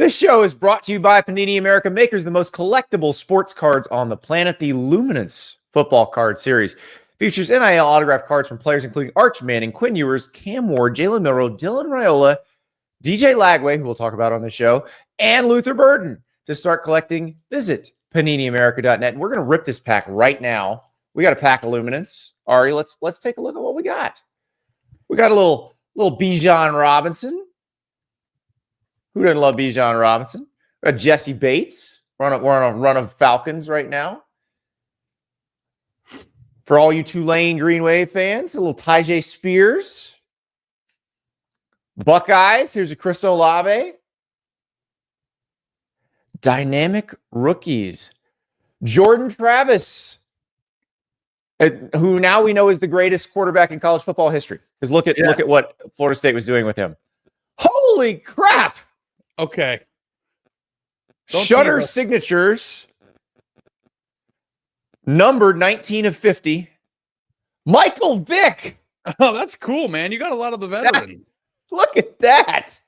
This show is brought to you by Panini America, makers of the most collectible sports cards on the planet. The Luminance football card series features NIL autograph cards from players including Arch Manning, Quinn Ewers, Cam Ward, Jalen Milroe, Dylan Raiola, DJ Lagway, who we'll talk about on the show, and Luther Burden. To start collecting, visit PaniniAmerica.net. And we're going to rip this pack right now. We got a pack of Luminance. Ari, let's take a look at what we got. We got a little Bijan Robinson. Who doesn't love Bijan Robinson? We got Jesse Bates. We're on a run of Falcons right now. For all you Tulane Green Wave fans, a little Tyjae Spears. Buckeyes, here's a Chris Olave. Dynamic rookies. Jordan Travis, who now we know is the greatest quarterback in college football history. Because look at what Florida State was doing with him. Holy crap! Okay. Shutter signatures. Numbered 19 of 50. Michael Vick. Oh, that's cool, man. You got a lot of the veterans. Look at that.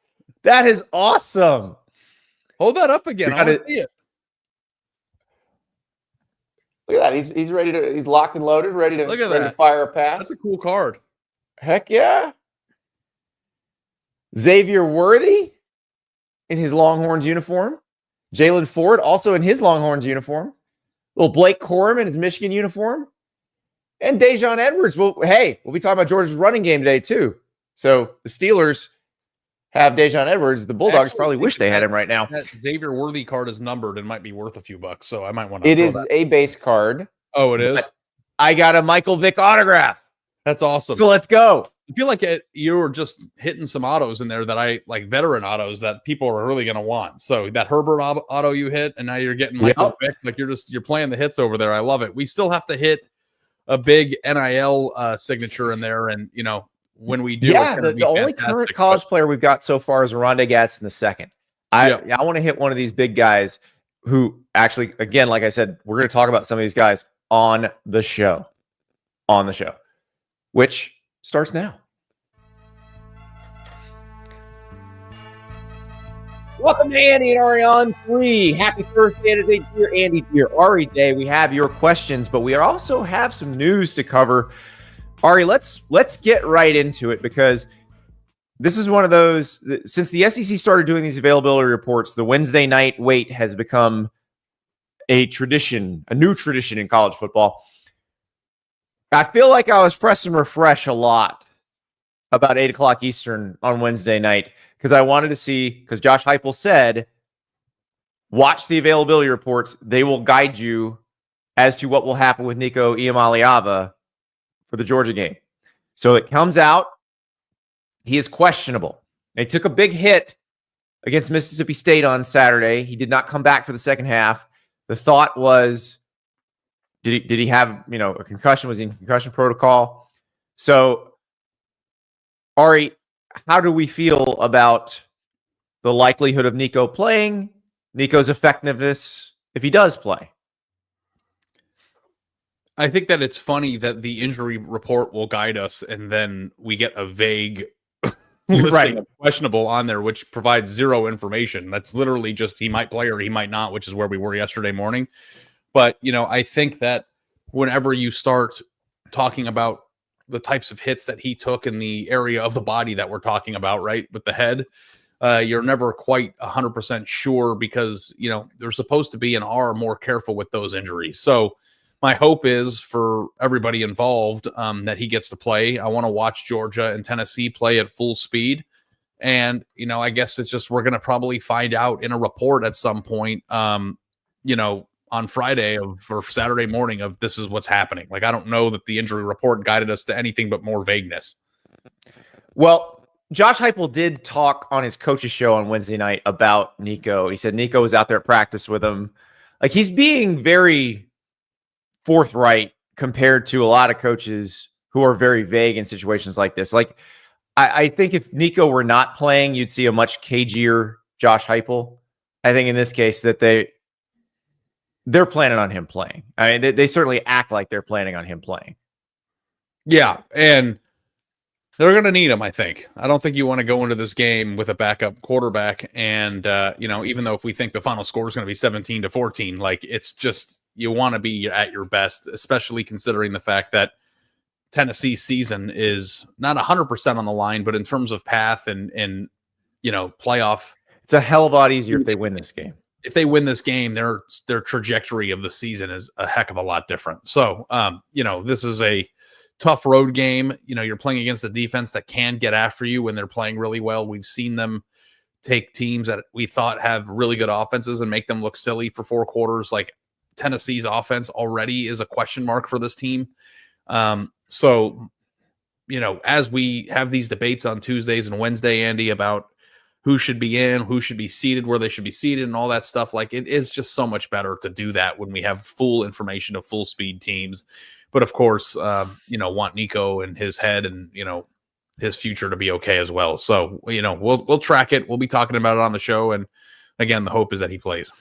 That is awesome. Hold that up again. I want to see it. Look at that. He's ready to. He's locked and loaded, ready to fire a pass. That's a cool card. Heck yeah. Xavier Worthy in his Longhorns uniform. Jalen Ford also in his Longhorns uniform. Little Blake Corum in his Michigan uniform. And Dejon Edwards. Well, hey, we'll be talking about Georgia's running game today too. So the Steelers have Dejon Edwards. The Bulldogs probably wish they had him right now. That Xavier Worthy card is numbered and might be worth a few bucks, so I might want to. It is a base card. Oh, it is? I got a Michael Vick autograph. That's awesome. So let's go. I feel like you were just hitting some autos in there that I like, veteran autos that people are really going to want. So that Herbert auto you hit, and now you're getting Michael Vick. Like you're playing the hits over there. I love it. We still have to hit a big NIL signature in there, and when we do, the only current college player we've got so far is Rondé Gadsden II. I want to hit one of these big guys who actually, again, like I said, we're going to talk about some of these guys on the show, which starts now. Welcome to Andy and Ari on 3. Happy Thursday. It is a Dear Andy, Dear Ari day. We have your questions, but we also have some news to cover. Ari, let's get right into it, because this is one of those, since the SEC started doing these availability reports, the Wednesday night wait has become a new tradition in college football. I feel like I was pressing refresh a lot about 8 o'clock Eastern on Wednesday night, because I wanted to see, because Josh Heupel said, watch the availability reports. They will guide you as to what will happen with Nico Iamaleava for the Georgia game. So it comes out, he is questionable. They took a big hit against Mississippi State on Saturday. He did not come back for the second half. The thought was, did he have a concussion? Was he in concussion protocol? So, Ari, how do we feel about the likelihood of Nico playing, Nico's effectiveness if he does play? I think that it's funny that the injury report will guide us, and then we get a vague listing of questionable on there, which provides zero information. That's literally just he might play or he might not, which is where we were yesterday morning. But, I think that whenever you start talking about the types of hits that he took in the area of the body that we're talking about, right, with the head, you're never quite 100% sure, because, they're supposed to be and are more careful with those injuries. So my hope is for everybody involved that he gets to play. I want to watch Georgia and Tennessee play at full speed. And, I guess it's just, we're going to probably find out in a report at some point, on Friday or Saturday morning of this is what's happening. Like, I don't know that the injury report guided us to anything but more vagueness. Well, Josh Heupel did talk on his coach's show on Wednesday night about Nico. He said Nico was out there at practice with him. Like, he's being very forthright compared to a lot of coaches who are very vague in situations like this. Like, I think if Nico were not playing, you'd see a much cagier Josh Heupel. I think in this case that they're planning on him playing. I mean, they certainly act like they're planning on him playing. Yeah, and They're going to need him, I think. I don't think you want to go into this game with a backup quarterback. And, even though if we think the final score is going to be 17-14, like it's just, you want to be at your best, especially considering the fact that Tennessee's season is not 100% on the line, but in terms of path and playoff. It's a hell of a lot easier if they win this game. If they win this game, their trajectory of the season is a heck of a lot different. So, this is a tough road game. You're playing against a defense that can get after you when they're playing really well. We've seen them take teams that we thought have really good offenses and make them look silly for 4 quarters. Like Tennessee's offense already is a question mark for this team. So, as we have these debates on Tuesdays and Wednesday, Andy, about who should be in, who should be seated, where they should be seated, and all that stuff, like it is just so much better to do that when we have full information of full speed teams. But of course, want Nico and his head and, his future to be okay as well. So, we'll track it. We'll be talking about it on the show. And again, the hope is that he plays.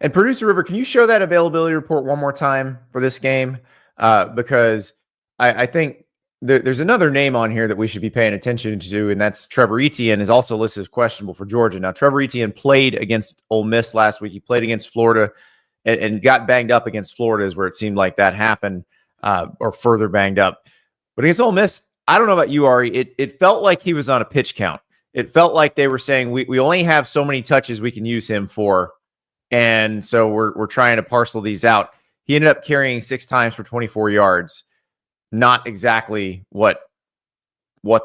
And Producer River, can you show that availability report one more time for this game? Because I think there's another name on here that we should be paying attention to, and that's Trevor Etienne is also listed as questionable for Georgia. Now, Trevor Etienne played against Ole Miss last week. He played against Florida and got banged up against Florida is where it seemed like that happened, or further banged up. But against Ole Miss, I don't know about you, Ari. It felt like he was on a pitch count. It felt like they were saying, we only have so many touches we can use him for, and so we're trying to parcel these out. He ended up carrying 6 times for 24 yards. Not exactly what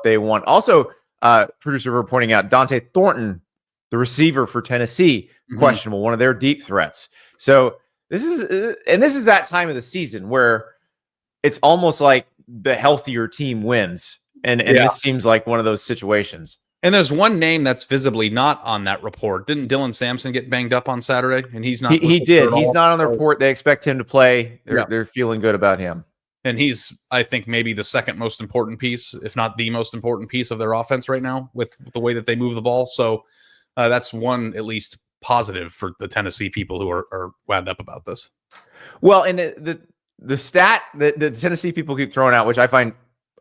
they want. Also, Producer River pointing out Dante Thornton, the receiver for Tennessee, questionable, one of their deep threats. So this is that time of the season where it's almost like the healthier team wins. And this seems like one of those situations. And there's one name that's visibly not on that report. Didn't Dylan Sampson get banged up on Saturday? And he's not. He did. He's not on the report. They expect him to play. They're feeling good about him. And he's, I think, maybe the second most important piece, if not the most important piece of their offense right now with the way that they move the ball. So that's one, at least, positive for the Tennessee people who are wound up about this. Well, and the stat that the Tennessee people keep throwing out, which I find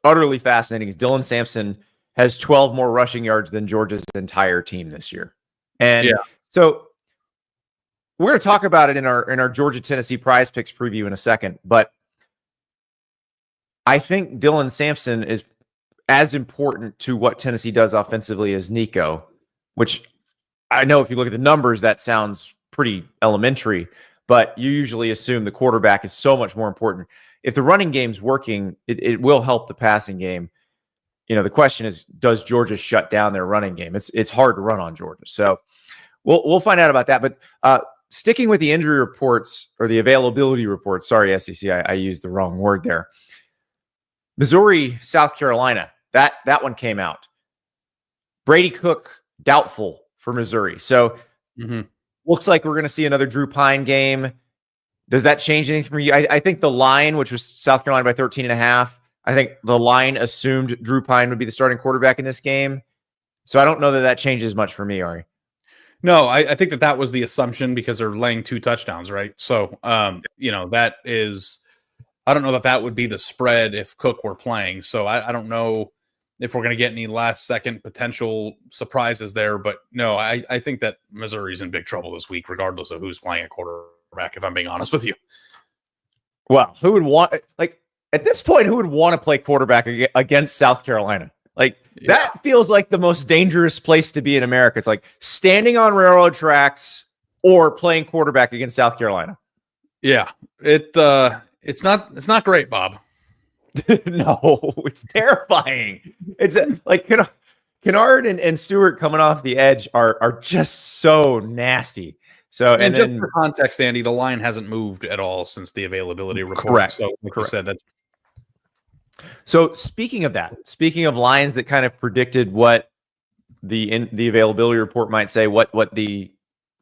utterly fascinating, is Dylan Sampson has 12 more rushing yards than Georgia's entire team this year. And so we're going to talk about it in our Georgia-Tennessee PrizePicks preview in a second, but I think Dylan Sampson is as important to what Tennessee does offensively as Nico, which I know if you look at the numbers, that sounds pretty elementary, but you usually assume the quarterback is so much more important. If the running game's working, it will help the passing game. The question is, does Georgia shut down their running game? It's hard to run on Georgia. So we'll find out about that. But sticking with the injury reports or the availability reports, sorry, SEC, I used the wrong word there. Missouri, South Carolina, that one came out. Brady Cook, doubtful for Missouri. So looks like we're going to see another Drew Pine game. Does that change anything for you? I think the line, which was South Carolina by 13.5, I think the line assumed Drew Pine would be the starting quarterback in this game. So I don't know that changes much for me, Ari. No, I think that was the assumption because they're laying 2 touchdowns, right? So, that is... I don't know that would be the spread if Cook were playing. So I don't know if we're going to get any last-second potential surprises there. But no, I think that Missouri's in big trouble this week, regardless of who's playing a quarterback, if I'm being honest with you. Well, who would want – at this point, who would want to play quarterback against South Carolina? That feels like the most dangerous place to be in America. It's like standing on railroad tracks or playing quarterback against South Carolina. Yeah, It's not great, Bob. No, it's terrifying. It's like Kennard and Stewart coming off the edge are just so nasty. So and just for context, Andy, the line hasn't moved at all since the availability report. Correct. So like you said, that's. So speaking of lines that kind of predicted what the availability report might say, what the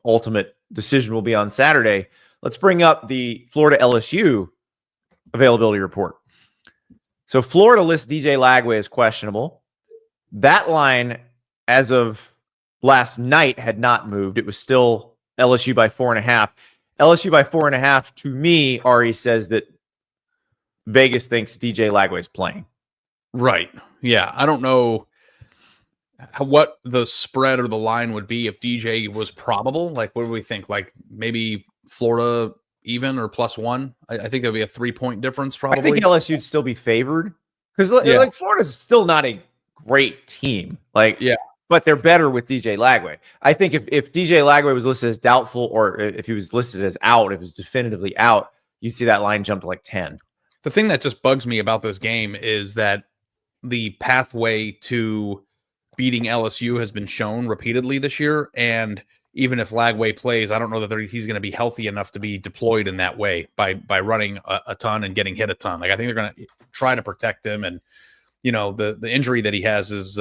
ultimate decision will be on Saturday, let's bring up the Florida LSU availability report. So Florida lists DJ Lagway as questionable. That line, as of last night, had not moved. It was still LSU by 4.5. LSU by 4.5, to me, Ari says that Vegas thinks DJ Lagway is playing. Right. Yeah. I don't know what the spread or the line would be if DJ was probable. Like, what do we think? Like maybe Florida even or +1? I think there'll be a 3-point difference probably. I think LSU'd still be favored because like Florida's still not a great team. Like, but they're better with DJ Lagway. I think if DJ Lagway was listed as doubtful or if he was listed as out, if it was definitively out, you'd see that line jump to like 10. The thing that just bugs me about this game is that the pathway to beating LSU has been shown repeatedly this year. And even if Lagway plays, I don't know that he's going to be healthy enough to be deployed in that way by running a ton and getting hit a ton. Like, I think they're going to try to protect him. And, the injury that he has is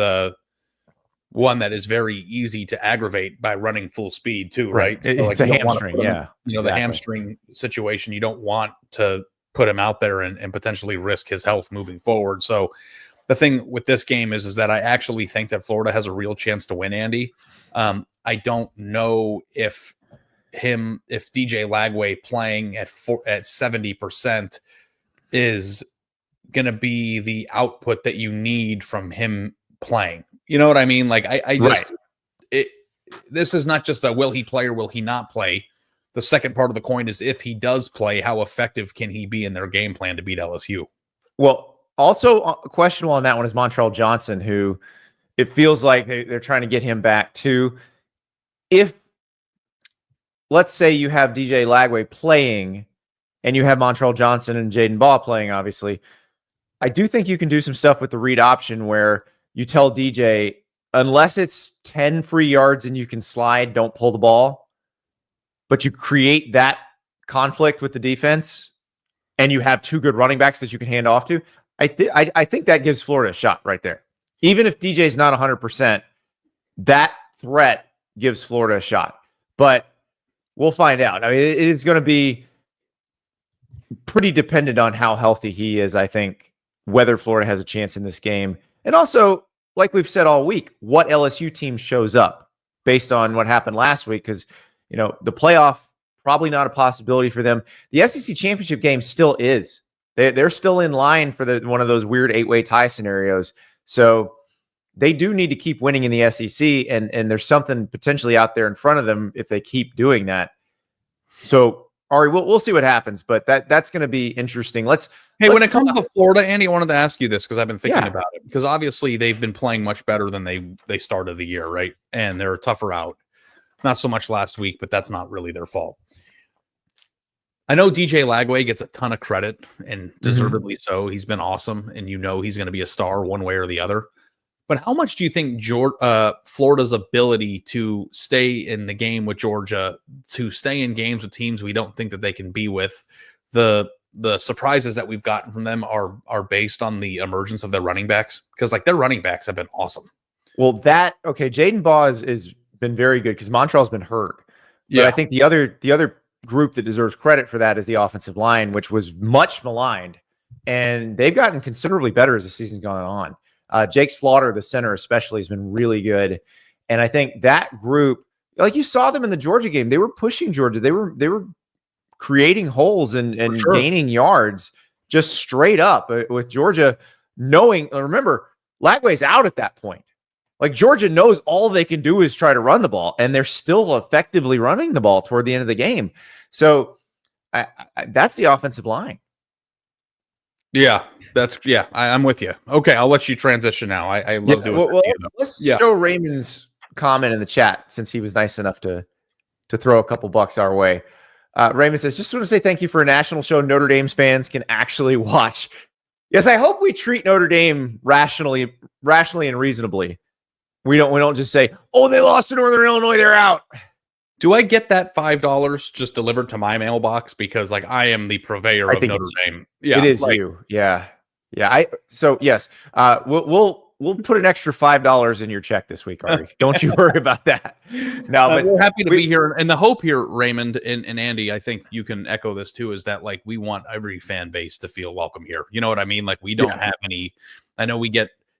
one that is very easy to aggravate by running full speed too, right? So, it's a hamstring. Exactly. The hamstring situation, you don't want to put him out there and potentially risk his health moving forward. So the thing with this game is that I actually think that Florida has a real chance to win, Andy. I don't know if DJ Lagway playing at 70% is going to be the output that you need from him playing. You know what I mean? Like, I just, this is not just a will he play or will he not play. The second part of the coin is if he does play, how effective can he be in their game plan to beat LSU? Well, also questionable on that one is Montrell Johnson, who it feels like they're trying to get him back too. If, let's say you have DJ Lagway playing and you have Montrell Johnson and Jaden Ball playing, obviously, I do think you can do some stuff with the read option where you tell DJ, unless it's 10 free yards and you can slide, don't pull the ball. But you create that conflict with the defense and you have two good running backs that you can hand off to. I think that gives Florida a shot right there. Even if DJ's not 100%, that threat gives Florida a shot. But we'll find out. I mean, it is going to be pretty dependent on how healthy he is, I think, whether Florida has a chance in this game. And also, like we've said all week, what LSU team shows up based on what happened last week. Because, the playoff, probably not a possibility for them. The SEC championship game still is. They're still in line for one of those weird 8-way tie scenarios. So they do need to keep winning in the SEC, and there's something potentially out there in front of them if they keep doing that. So, Ari, we'll see what happens, but that's going to be interesting. When it comes to Florida, Andy, I wanted to ask you this because I've been thinking about it. Because obviously they've been playing much better than they started the year, right? And they're a tougher out. Not so much last week, but that's not really their fault. I know DJ Lagway gets a ton of credit, and deservedly so. He's been awesome, and he's going to be a star one way or the other. But how much do you think Florida's ability to stay in the game with Georgia, to stay in games with teams we don't think that they can be with, the surprises that we've gotten from them are based on the emergence of their running backs? Because their running backs have been awesome. Well, Jaden Baugh is been very good because Montrell's been hurt. But I think the other group that deserves credit for that is the offensive line, which was much maligned, and they've gotten considerably better as the season's gone on. Jake Slaughter, the center especially, has been really good. And I think that group, like you saw them in the Georgia game, they were pushing Georgia. They were creating holes and gaining yards just straight up with Georgia knowing, remember, Lagway's out at that point. Like, Georgia knows all they can do is try to run the ball, and they're still effectively running the ball toward the end of the game. So that's the offensive line. Yeah, I'm with you. Okay, I'll let you transition now. I love doing that. Let's show Raymond's comment in the chat since he was nice enough to throw a couple bucks our way. Raymond says, just want to say thank you for a national show Notre Dame's fans can actually watch. Yes, I hope we treat Notre Dame rationally and reasonably. We don't just say, oh, they lost to Northern Illinois, they're out. Do I get that $5 just delivered to my mailbox? Because I am the purveyor of Notre Dame. Yeah, it is you. Yeah. Yes. We'll put an extra $5 in your check this week, Ari. Don't you worry about that. No, but we're happy to be here. And the hope here, Raymond and Andy, I think you can echo this too, is that we want every fan base to feel welcome here. You know what I mean? We don't have any. I know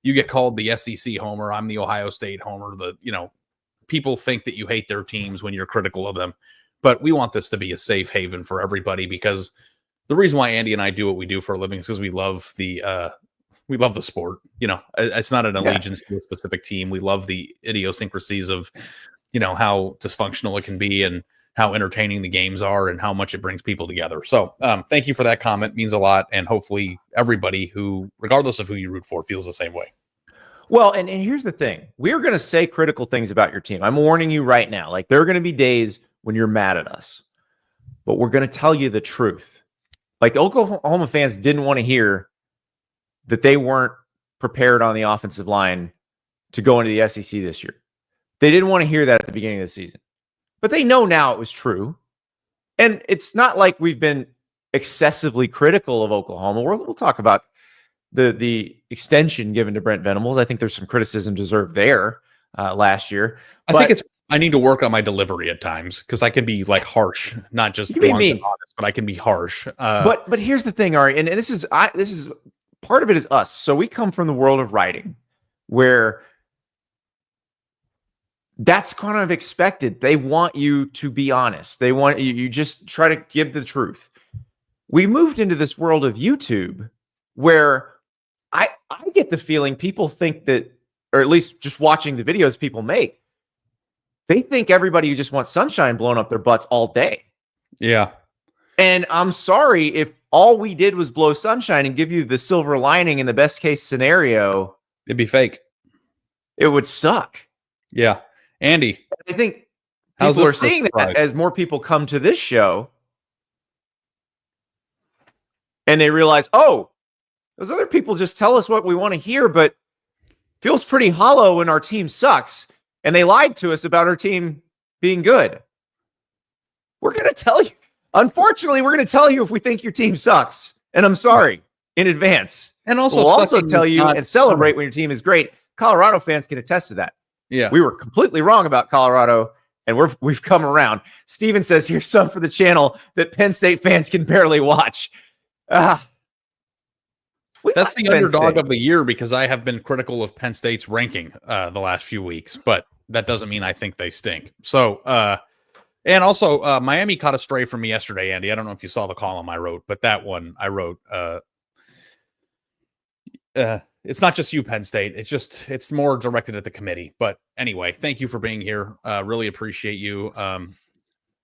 you get called the SEC homer. I'm the Ohio State homer. People think that you hate their teams when you're critical of them, but we want this to be a safe haven for everybody, because the reason why Andy and I do what we do for a living is because we love the We love the sport. It's not an allegiance to a specific team. We love the idiosyncrasies of, how dysfunctional it can be and how entertaining the games are and how much it brings people together. So thank you for that comment. It means a lot. And hopefully everybody who, regardless of who you root for, feels the same way. Well, and here's the thing. We're going to say critical things about your team. I'm warning you right now. Like, there are going to be days when you're mad at us, but we're going to tell you the truth. Like, the Oklahoma fans didn't want to hear that they weren't prepared on the offensive line to go into the SEC this year. They didn't want to hear that at the beginning of the season. But they know now it was true. And it's not like we've been excessively critical of Oklahoma. We'll talk about the extension given to Brent Venables. I think there's some criticism deserved there last year. I need to work on my delivery at times because I can be like harsh, not just blunt and honest, but I can be harsh. But here's the thing, Ari, and this is part of it is us. So we come from the world of writing where that's kind of expected. They want you to be honest. They want you just try to give the truth. We moved into this world of YouTube where I get the feeling people think that, or at least just watching the videos people make, they think everybody who just wants sunshine blown up their butts all day. Yeah. And I'm sorry if all we did was blow sunshine and give you the silver lining in the best case scenario. It'd be fake. It would suck. Yeah. Andy, I think people are seeing that as more people come to this show and they realize, oh, those other people just tell us what we want to hear, but feels pretty hollow when our team sucks. And they lied to us about our team being good. We're going to tell you. Unfortunately, we're going to tell you if we think your team sucks. And I'm sorry in advance. And also, we'll also tell you and celebrate when your team is great. Colorado fans can attest to that. Yeah. We were completely wrong about Colorado, and we've come around. Steven says, here's some for the channel that Penn State fans can barely watch. That's the underdog of the year because I have been critical of Penn State's ranking the last few weeks, but that doesn't mean I think they stink. So, and also Miami caught a stray from me yesterday, Andy. I don't know if you saw the column I wrote, but that one I wrote, it's not just you, Penn State. It's more directed at the committee. But anyway, thank you for being here. Really appreciate you.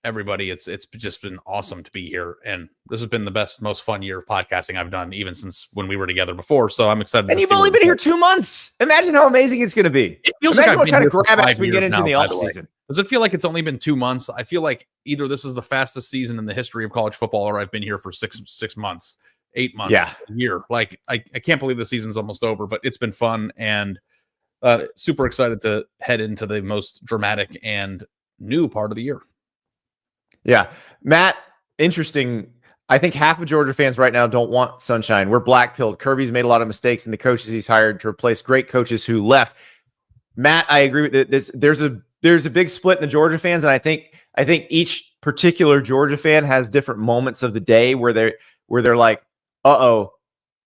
Everybody, it's just been awesome to be here. And this has been the best, most fun year of podcasting I've done, even since when we were together before. So I'm excited. And you've only been here 2 months. Imagine how amazing it's going to be. Imagine what kind of grab ass we get into in the offseason. Does it feel like it's only been 2 months? I feel like either this is the fastest season in the history of college football, or I've been here for six months, 8 months, a year. Like I can't believe the season's almost over, but it's been fun and super excited to head into the most dramatic and new part of the year. Yeah. Matt, interesting. I think half of Georgia fans right now don't want sunshine. We're black-pilled. Kirby's made a lot of mistakes, and the coaches he's hired to replace great coaches who left. Matt, I agree with this. There's a big split in the Georgia fans, and I think each particular Georgia fan has different moments of the day where they're like, uh-oh,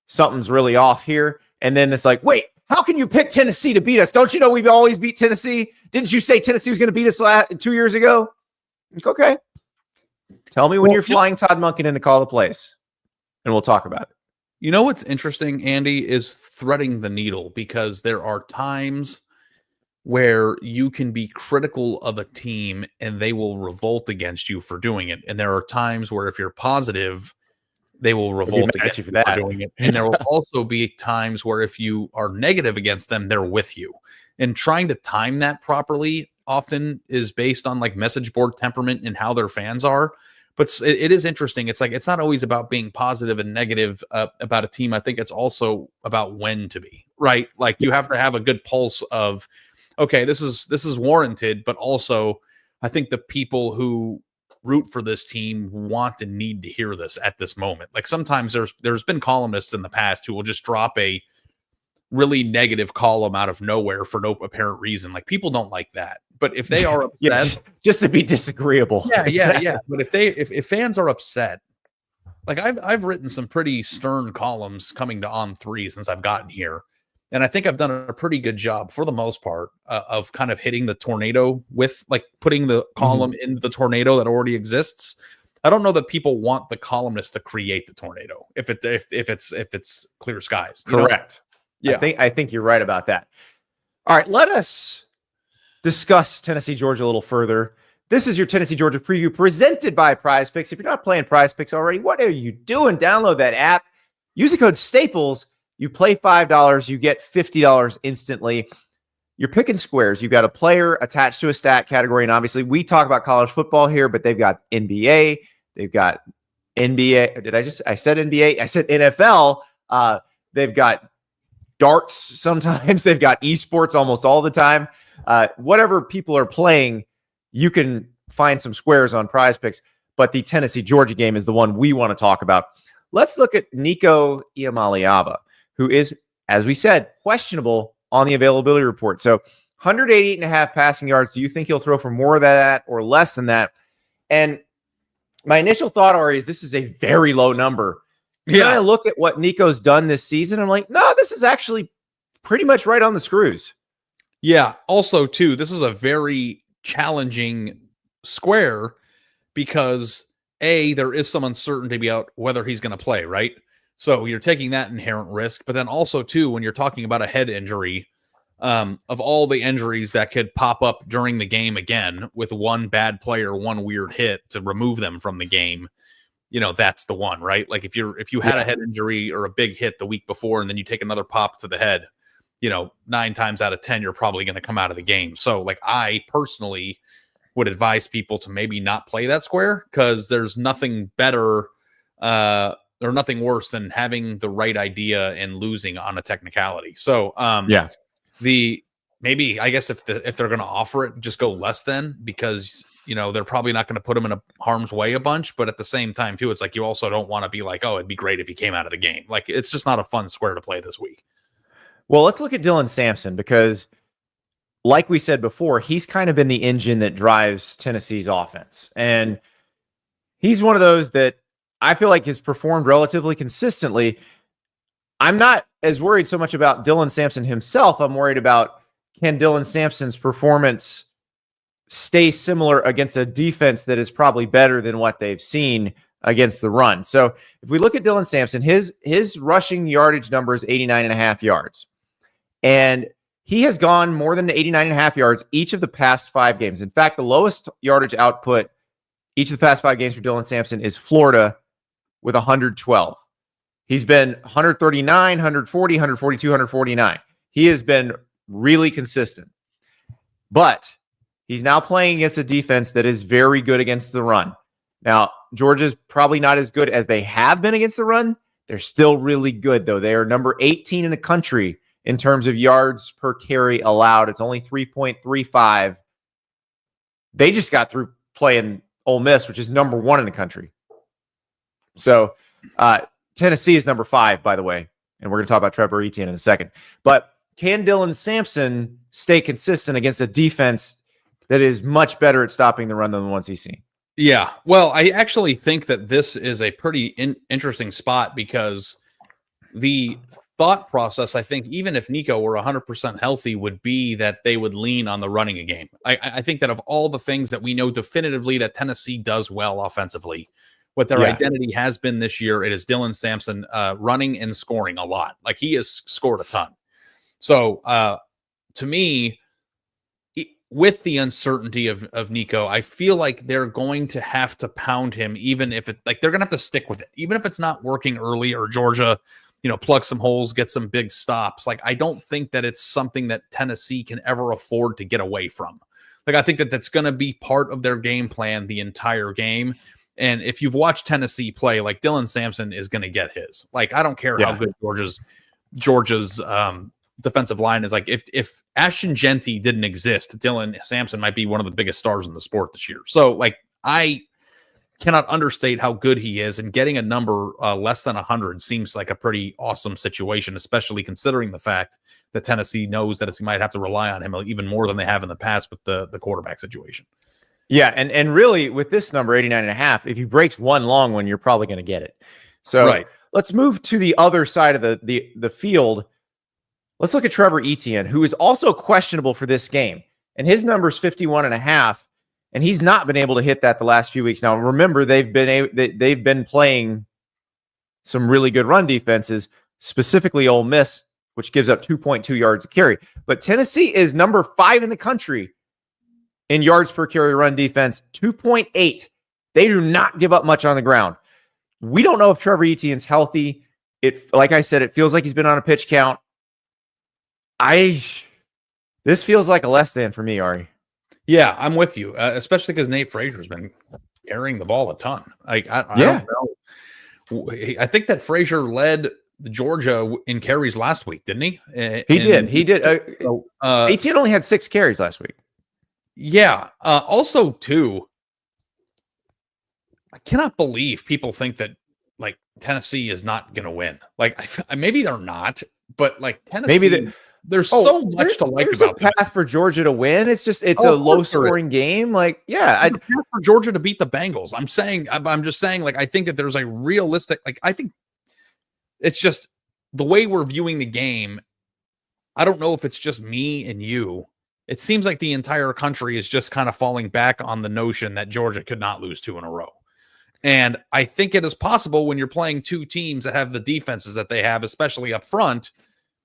something's really off here. And then it's like, wait, how can you pick Tennessee to beat us? Don't you know we've always beat Tennessee? Didn't you say Tennessee was going to beat us 2 years ago? Okay. Tell me when you're flying Todd Monken in to call the plays, and we'll talk about it. You know what's interesting, Andy, is threading the needle, because there are times where you can be critical of a team and they will revolt against you for doing it. And there are times where if you're positive, they will revolt against you for doing it. And there will also be times where if you are negative against them, they're with you. And trying to time that properly often is based on like message board temperament and how their fans are. But it is interesting. It's like, it's not always about being positive and negative about a team. I think it's also about when to be, right? Like you have to have a good pulse of, okay, this is warranted, but also I think the people who root for this team want and need to hear this at this moment. Like sometimes there's been columnists in the past who will just drop a really negative column out of nowhere for no apparent reason. Like people don't like that. But if they are upset, just to be disagreeable. Yeah. But if fans are upset, like I've written some pretty stern columns coming to On3 since I've gotten here. And I think I've done a pretty good job for the most part of kind of hitting the tornado with like putting the column into the tornado that already exists. I don't know that people want the columnist to create the tornado if it's clear skies. Correct. Yeah. I think you're right about that. All right, let us discuss Tennessee Georgia a little further. This is your Tennessee Georgia preview presented by PrizePicks. If you're not playing PrizePicks already, what are you doing? Download that app. Use the code Staples. You play $5, you get $50 instantly. You're picking squares. You've got a player attached to a stat category, and obviously we talk about college football here, but they've got NBA, they've got NBA. I said NBA. I said NFL. They've got darts sometimes. They've got esports almost all the time. Whatever people are playing, you can find some squares on PrizePicks, but the Tennessee Georgia game is the one we want to talk about. Let's look at Nico Iamaleava, who is, as we said, questionable on the availability report. So 188.5 passing yards. Do you think he'll throw for more of that or less than that? And my initial thought, Ari, is this is a very low number. When I look at what Nico's done this season, I'm like, no, this is actually pretty much right on the screws. Yeah. Also, too, this is a very challenging square because there is some uncertainty about whether he's going to play, right? So you're taking that inherent risk, but then also too, when you're talking about a head injury, of all the injuries that could pop up during the game again with one bad player, one weird hit to remove them from the game, that's the one, right? Like if you had a head injury or a big hit the week before, and then you take another pop to the head, 9 times out of 10, you're probably going to come out of the game. So like I personally would advise people to maybe not play that square because there's nothing better, or nothing worse than having the right idea and losing on a technicality. So, maybe I guess if they're going to offer it, just go less than, because they're probably not going to put him in a harm's way a bunch. But at the same time, too, it's like you also don't want to be like, oh, it'd be great if he came out of the game. Like it's just not a fun square to play this week. Well, let's look at Dylan Sampson because, like we said before, he's kind of been the engine that drives Tennessee's offense, and he's one of those that I feel like has performed relatively consistently. I'm not as worried so much about Dylan Sampson himself. I'm worried about, can Dylan Sampson's performance stay similar against a defense that is probably better than what they've seen against the run. So if we look at Dylan Sampson, his rushing yardage number is 89.5 yards. And he has gone more than 89.5 yards each of the past 5 games. In fact, the lowest yardage output each of the past 5 games for Dylan Sampson is Florida with 112. He's been 139, 140, 142, 149. He has been really consistent. But he's now playing against a defense that is very good against the run. Now, Georgia's probably not as good as they have been against the run. They're still really good, though. They are number 18 in the country in terms of yards per carry allowed. It's only 3.35. They just got through playing Ole Miss, which is number 1 in the country. So Tennessee is number 5, by the way. And we're going to talk about Trevor Etienne in a second. But can Dylan Sampson stay consistent against a defense that is much better at stopping the run than the ones he's seen? Yeah. Well, I actually think that this is a pretty interesting spot because the thought process, I think, even if Nico were 100% healthy, would be that they would lean on the running a game. I think that of all the things that we know definitively that Tennessee does well offensively, what their identity has been this year, it is Dylan Sampson running and scoring a lot. Like he has scored a ton. So to me, with the uncertainty of Nico, I feel like they're going to have to pound him, even if they're going to have to stick with it, even if it's not working early or Georgia, plug some holes, get some big stops. Like, I don't think that it's something that Tennessee can ever afford to get away from. Like, I think that that's going to be part of their game plan the entire game. And if you've watched Tennessee play, like Dylan Sampson is going to get his. Like, I don't care how good Georgia's defensive line is. Like, if Ashton Genty didn't exist, Dylan Sampson might be one of the biggest stars in the sport this year. So, like, I cannot understate how good he is, and getting a number less than 100 seems like a pretty awesome situation, especially considering the fact that Tennessee knows that it might have to rely on him even more than they have in the past with the quarterback situation. Yeah, and really with this number 89.5, if he breaks one long one, you're probably going to get it. So let's move to the other side of the field. Let's look at Trevor Etienne, who is also questionable for this game, and his number is 51.5. And he's not been able to hit that the last few weeks. Now, remember, they've been playing some really good run defenses, specifically Ole Miss, which gives up 2.2 yards a carry. But Tennessee is number 5 in the country in yards per carry run defense, 2.8. They do not give up much on the ground. We don't know if Trevor Etienne's healthy. Like I said, it feels like he's been on a pitch count. This feels like a less than for me, Ari. Yeah, I'm with you, especially because Nate Frazier's been carrying the ball a ton. I don't know. I think that Frazier led Georgia in carries last week, didn't he? He did. Etienne only had 6 carries last week. Yeah. Also, too, I cannot believe people think that like Tennessee is not going to win. Like maybe they're not, but like Tennessee, there's so much to like about the path for Georgia to win. It's just a low scoring game. Like, yeah, for Georgia to beat the Bengals. I'm just saying, like, I think that there's a realistic, like, I think it's just the way we're viewing the game. I don't know if it's just me and you. It seems like the entire country is just kind of falling back on the notion that Georgia could not lose 2 in a row. And I think it is possible when you're playing 2 teams that have the defenses that they have, especially up front.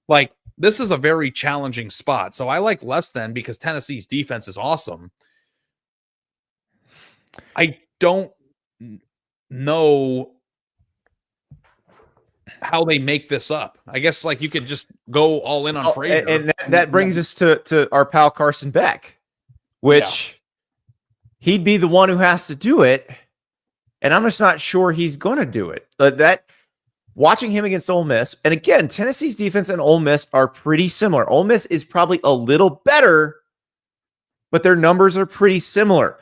Like, this is a very challenging spot. So I like less than because Tennessee's defense is awesome. I don't know how they make this up. I guess like you could just go all in on Frazier. And that brings us to our pal Carson Beck, which he'd be the one who has to do it. And I'm just not sure he's going to do it. But watching him against Ole Miss, and again, Tennessee's defense and Ole Miss are pretty similar. Ole Miss is probably a little better, but their numbers are pretty similar.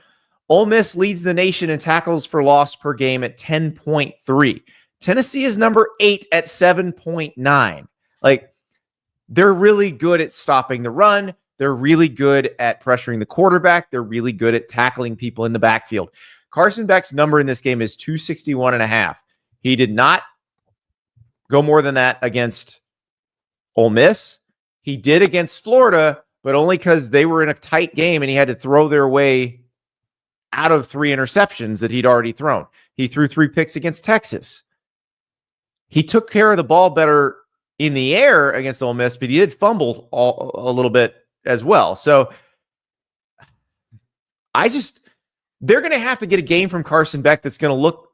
Ole Miss leads the nation in tackles for loss per game at 10.3. Tennessee is number 8 at 7.9. Like, they're really good at stopping the run. They're really good at pressuring the quarterback. They're really good at tackling people in the backfield. Carson Beck's number in this game is 261.5. He did not go more than that against Ole Miss. He did against Florida, but only because they were in a tight game and he had to throw their way out of 3 interceptions that he'd already thrown. He threw 3 picks against Texas. He took care of the ball better in the air against Ole Miss, but he did fumble a little bit as well. So they're going to have to get a game from Carson Beck that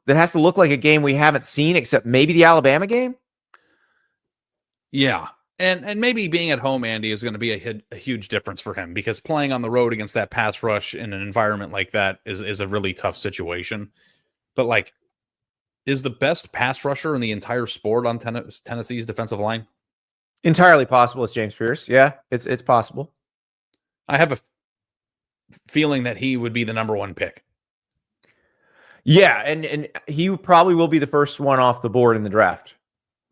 has to look like a game we haven't seen, except maybe the Alabama game. Yeah. And maybe being at home, Andy, is going to be a huge difference for him because playing on the road against that pass rush in an environment like that is a really tough situation. But like, is the best pass rusher in the entire sport on Tennessee's defensive line? Entirely possible. It's James Pierce. Yeah, it's possible. I have a feeling that he would be the number 1 pick. Yeah, and he probably will be the first one off the board in the draft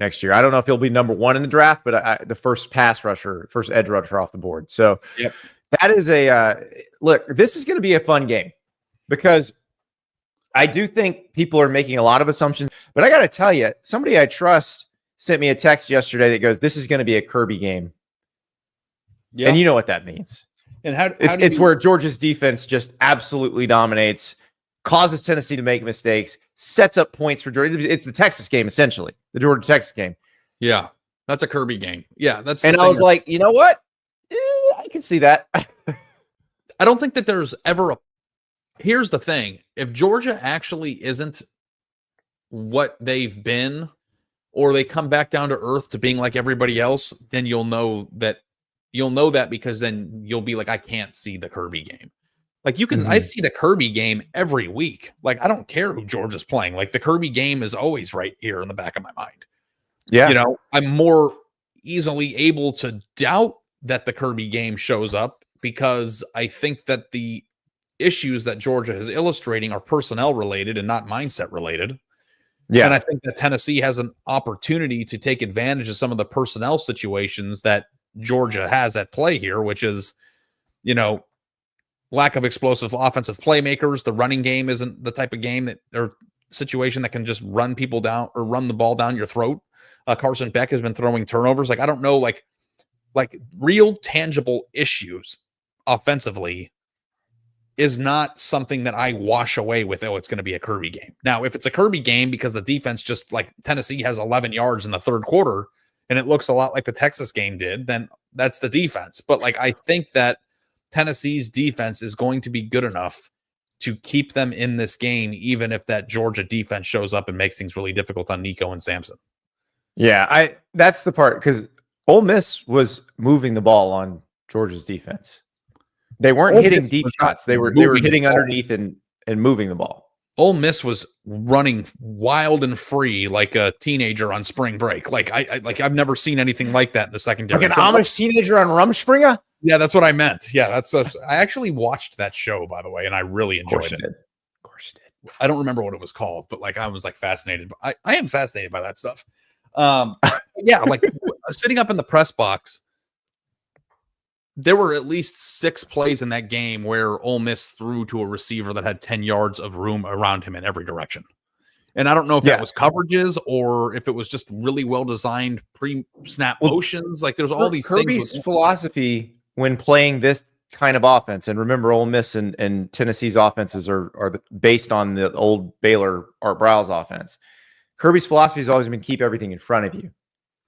next year. I don't know if he'll be number 1 in the draft, but the first pass rusher, first edge rusher off the board. So that is look, this is going to be a fun game because I do think people are making a lot of assumptions, but I got to tell you, somebody I trust sent me a text yesterday that goes, "This is going to be a Kirby game." Yeah. And you know what that means. And it's where Georgia's defense just absolutely dominates, causes Tennessee to make mistakes, sets up points for Georgia. It's the Texas game, essentially, the Georgia-Texas game. Yeah, that's a Kirby game. Yeah, that's. And I was like, you know what? I can see that. I don't think that there's ever a. Here's the thing: if Georgia actually isn't what they've been, or they come back down to earth to being like everybody else, then you'll know that. You'll know that because then you'll be like, I can't see the Kirby game. Like you can, I see the Kirby game every week. Like, I don't care who Georgia's playing. Like the Kirby game is always right here in the back of my mind. Yeah. You know, I'm more easily able to doubt that the Kirby game shows up because I think that the issues that Georgia is illustrating are personnel related and not mindset related. Yeah. And I think that Tennessee has an opportunity to take advantage of some of the personnel situations that Georgia has at play here, which is, you know, lack of explosive offensive playmakers. The running game isn't the type of game that or situation that can just run people down or run the ball down your throat. Carson Beck has been throwing turnovers. Like, I don't know, like real tangible issues offensively is not something that I wash away with, oh, it's going to be a Kirby game. Now, if it's a Kirby game because the defense just like Tennessee has 11 yards in the third quarter and it looks a lot like the Texas game did, then that's the defense. But like, I think that Tennessee's defense is going to be good enough to keep them in this game, even if that Georgia defense shows up and makes things really difficult on Nico and Samson. Yeah, that's the part, because Ole Miss was moving the ball on Georgia's defense. They weren't hitting deep shots. They were hitting underneath and moving the ball. Ole Miss was running wild and free like a teenager on spring break. Like I've never seen anything like that in the secondary. Like an Amish teenager on Rumspringa? Yeah, that's what I meant. Yeah, I actually watched that show, by the way, and I really enjoyed it. Of course you did. I don't remember what it was called, but like I was like fascinated. I am fascinated by that stuff. Yeah, like sitting up in the press box, there were at least 6 plays in that game where Ole Miss threw to a receiver that had 10 yards of room around him in every direction. And I don't know if that was coverages or if it was just really well-designed pre-snap motions. Like there's all these Kirby's things. Philosophy when playing this kind of offense, and remember Ole Miss and Tennessee's offenses are based on the old Baylor Art Briles offense. Kirby's philosophy has always been keep everything in front of you.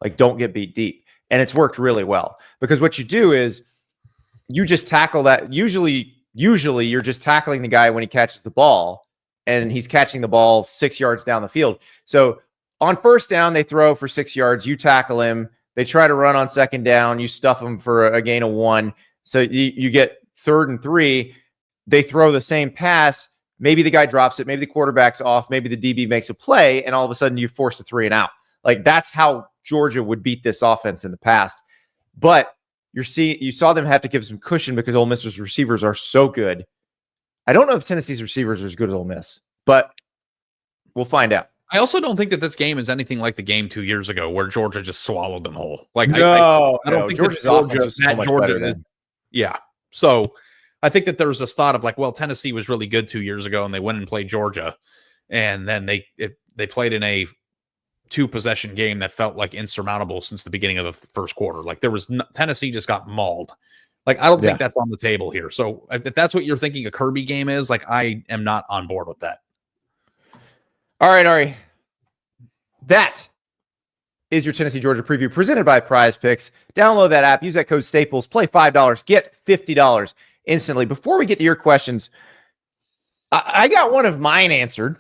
Like don't get beat deep. And it's worked really well because what you do is you just tackle that. Usually you're just tackling the guy when he catches the ball and he's catching the ball 6 yards down the field. So on first down, they throw for 6 yards. You tackle him. They try to run on second down. You stuff them for a gain of 1. So you get 3rd and 3. They throw the same pass. Maybe the guy drops it. Maybe the quarterback's off. Maybe the DB makes a play. And all of a sudden you force a 3 and out. Like that's how Georgia would beat this offense in the past. But you saw them have to give some cushion because Ole Miss's receivers are so good. I don't know if Tennessee's receivers are as good as Ole Miss, but we'll find out. I also don't think that this game is anything like the game 2 years ago where Georgia just swallowed them whole. Like I don't think Georgia's offense was so much better then. Yeah. So I think that there's this thought of like, well, Tennessee was really good 2 years ago and they went and played Georgia. And then they played in a 2-possession game that felt like insurmountable since the beginning of the first quarter. Like Tennessee just got mauled. Like, I don't think that's on the table here. So if that's what you're thinking a Kirby game is, like, I am not on board with that. All right, Ari. That is your Tennessee Georgia preview presented by PrizePicks. Download that app. Use that code Staples. Play $5. Get $50 instantly. Before we get to your questions, I got one of mine answered.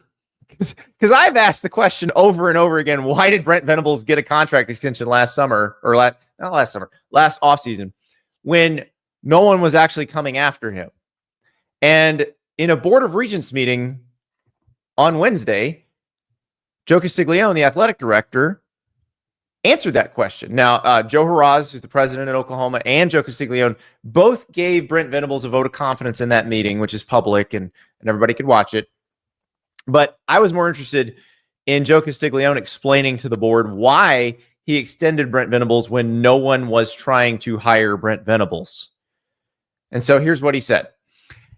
Because I've asked the question over and over again, why did Brent Venables get a contract extension last offseason when no one was actually coming after him? And in a Board of Regents meeting on Wednesday, Joe Castiglione, the athletic director, answered that question. Now, Joe Haraz, who's the president at Oklahoma, and Joe Castiglione both gave Brent Venables a vote of confidence in that meeting, which is public and everybody could watch it. But I was more interested in Joe Castiglione explaining to the board why he extended Brent Venables when no one was trying to hire Brent Venables. And so here's what he said.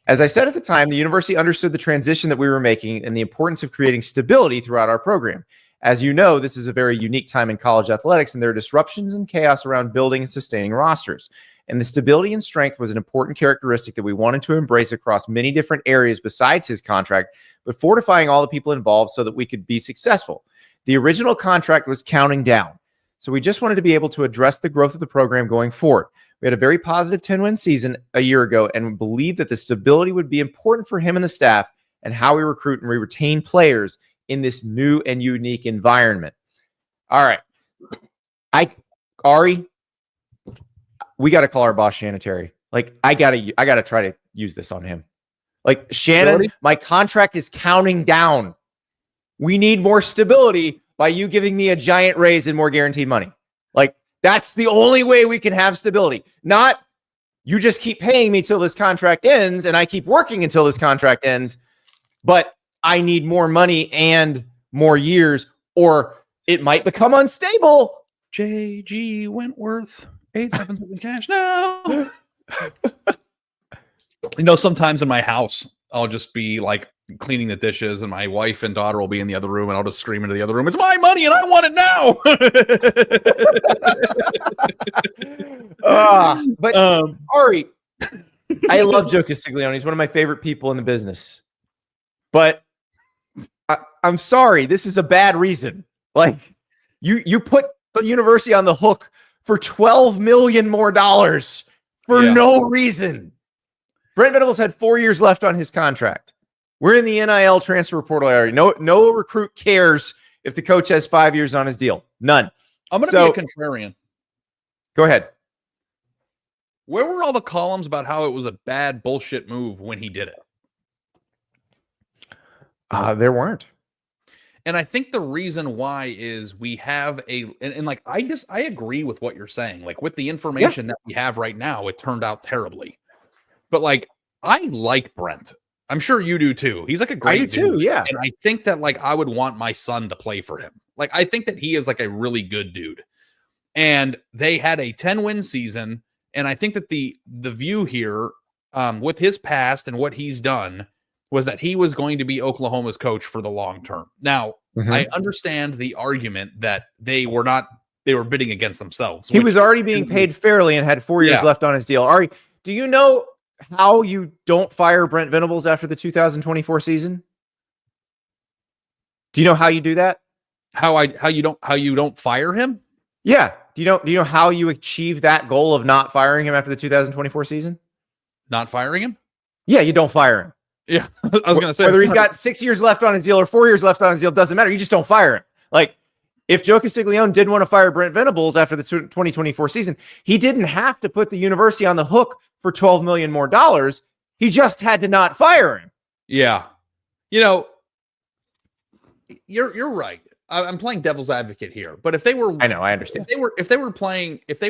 As I said at the time, the university understood the transition that we were making and the importance of creating stability throughout our program. As you know, this is a very unique time in college athletics, and there are disruptions and chaos around building and sustaining rosters. And the stability and strength was an important characteristic that we wanted to embrace across many different areas besides his contract, but fortifying all the people involved so that we could be successful. The original contract was counting down, so we just wanted to be able to address the growth of the program going forward. We had a very positive 10-win season a year ago, and we believed that the stability would be important for him and the staff and how we recruit and we retain players in this new and unique environment. All right. Ari, we got to call our boss Shannon Terry. Like, I gotta try to use this on him. Like, Shannon, my contract is counting down. We need more stability by you giving me a giant raise and more guaranteed money. Like, that's the only way we can have stability. Not you just keep paying me till this contract ends and I keep working until this contract ends, but I need more money and more years, or it might become unstable. JG Wentworth, 877 cash now. You know, sometimes in my house, I'll just be like cleaning the dishes and my wife and daughter will be in the other room and I'll just scream into the other room, it's my money and I want it now. But Ari, I love Joe Castiglione. He's one of my favorite people in the business. But I'm sorry, this is a bad reason. Like, you put the university on the hook for $12 million more for no reason. Brent Venables had 4 years left on his contract. We're in the NIL transfer portal area. No recruit cares if the coach has 5 years on his deal. None. I'm going to be a contrarian. Go ahead. Where were all the columns about how it was a bad bullshit move when he did it? There weren't. And I think the reason why is we have I agree with what you're saying. Like with the information that we have right now, it turned out terribly. But like, I like Brent. I'm sure you do too. He's like a great dude. Too, yeah. And I think that like I would want my son to play for him. Like I think that he is like a really good dude. And they had a 10-win season. And I think that the view here with his past and what he's done was that he was going to be Oklahoma's coach for the long term. Now, I understand the argument that they were bidding against themselves. He was already being paid fairly and had 4 years left on his deal. Ari, do you know how you don't fire Brent Venables after the 2024 season? Do you know how you do that? How you don't fire him? Yeah. Do you know how you achieve that goal of not firing him after the 2024 season? Not firing him? Yeah, you don't fire him. Yeah, I was going to say whether he's got 6 years left on his deal or 4 years left on his deal doesn't matter. You just don't fire him. Like if Joe Castiglione didn't want to fire Brent Venables after the 2024 season, he didn't have to put the university on the hook for $12 million more. He just had to not fire him. Yeah, you know, you're right. I'm playing devil's advocate here, but if they were, I know, I understand. If they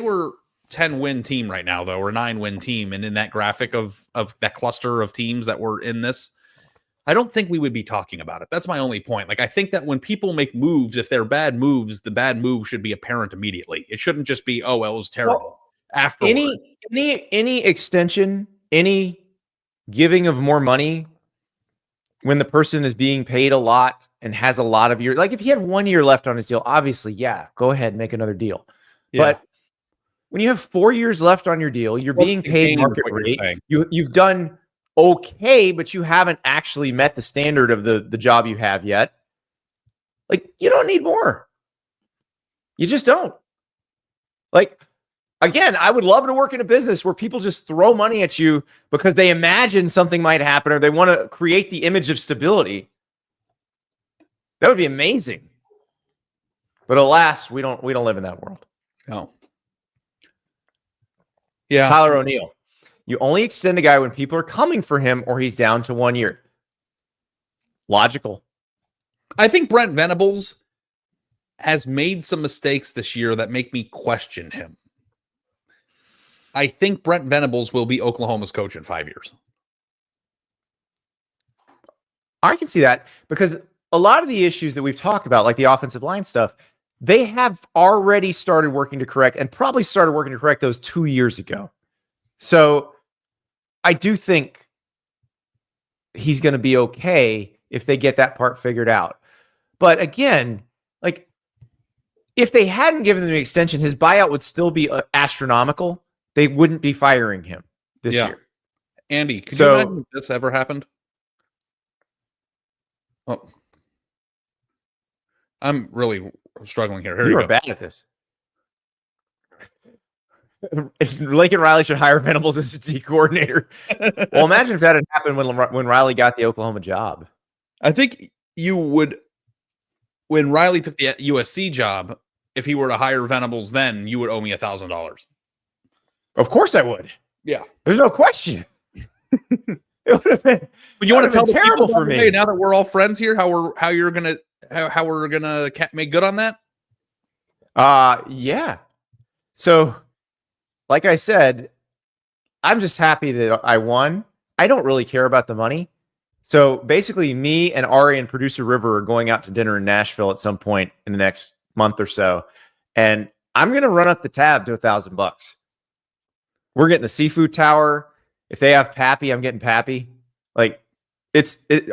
were 10-win team right now, though, or 9-win team, and in that graphic of that cluster of teams that were in this, I don't think we would be talking about it. That's my only point. Like, I think that when people make moves, if they're bad moves, the bad move should be apparent immediately. It shouldn't just be, oh, well, it was terrible. After any extension, any giving of more money when the person is being paid a lot and has a lot of years, like if he had 1 year left on his deal, obviously, yeah, go ahead, make another deal. Yeah. But when you have 4 years left on your deal, you're being paid market rate. You've done okay, but you haven't actually met the standard of the job you have yet. Like, you don't need more. You just don't. Like, again, I would love to work in a business where people just throw money at you because they imagine something might happen or they want to create the image of stability. That would be amazing. But alas, we don't live in that world. No. Yeah. Tyler O'Neill. You only extend a guy when people are coming for him or he's down to 1 year. Logical. I think Brent Venables has made some mistakes this year that make me question him. I think Brent Venables will be Oklahoma's coach in 5 years. I can see that because a lot of the issues that we've talked about, like the offensive line stuff, they have already started working to correct and probably started working to correct those 2 years ago. So I do think he's going to be okay if they get that part figured out. But again, like if they hadn't given him an extension, his buyout would still be astronomical. They wouldn't be firing him this year. Andy, could you imagine if this ever happened? Oh, I'm really struggling here. You are bad at this. Lincoln Riley should hire Venables as a D coordinator. Well, imagine if that had happened when Riley got the Oklahoma job. I think you would, when Riley took the USC job, if he were to hire Venables then, you would owe me $1,000. Of course I would. Yeah. There's no question. It would have been, but you want to tell terrible for me. Hey, now that we're all friends here, how we're gonna make good on that? Yeah. So, like I said, I'm just happy that I won. I don't really care about the money. So basically, me and Ari and producer River are going out to dinner in Nashville at some point in the next month or so, and I'm gonna run up the tab to $1,000. We're getting the seafood tower. If they have Pappy, I'm getting Pappy. Like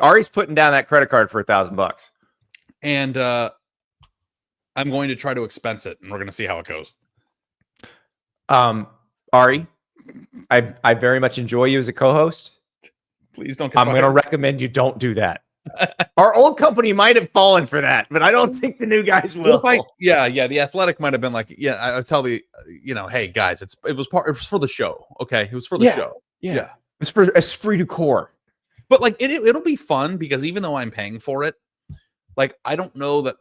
Ari's putting down that credit card for $1,000. And I'm going to try to expense it, and we're going to see how it goes. Ari, I very much enjoy you as a co-host. Please don't. I'm going to recommend you don't do that. Our old company might have fallen for that, but I don't think the new guys will. The Athletic might have been like, I tell the, hey guys, it was for the show. Okay. It was for the show. Yeah. It's for esprit de corps. But like, it'll be fun because even though I'm paying for it, like, I don't know that,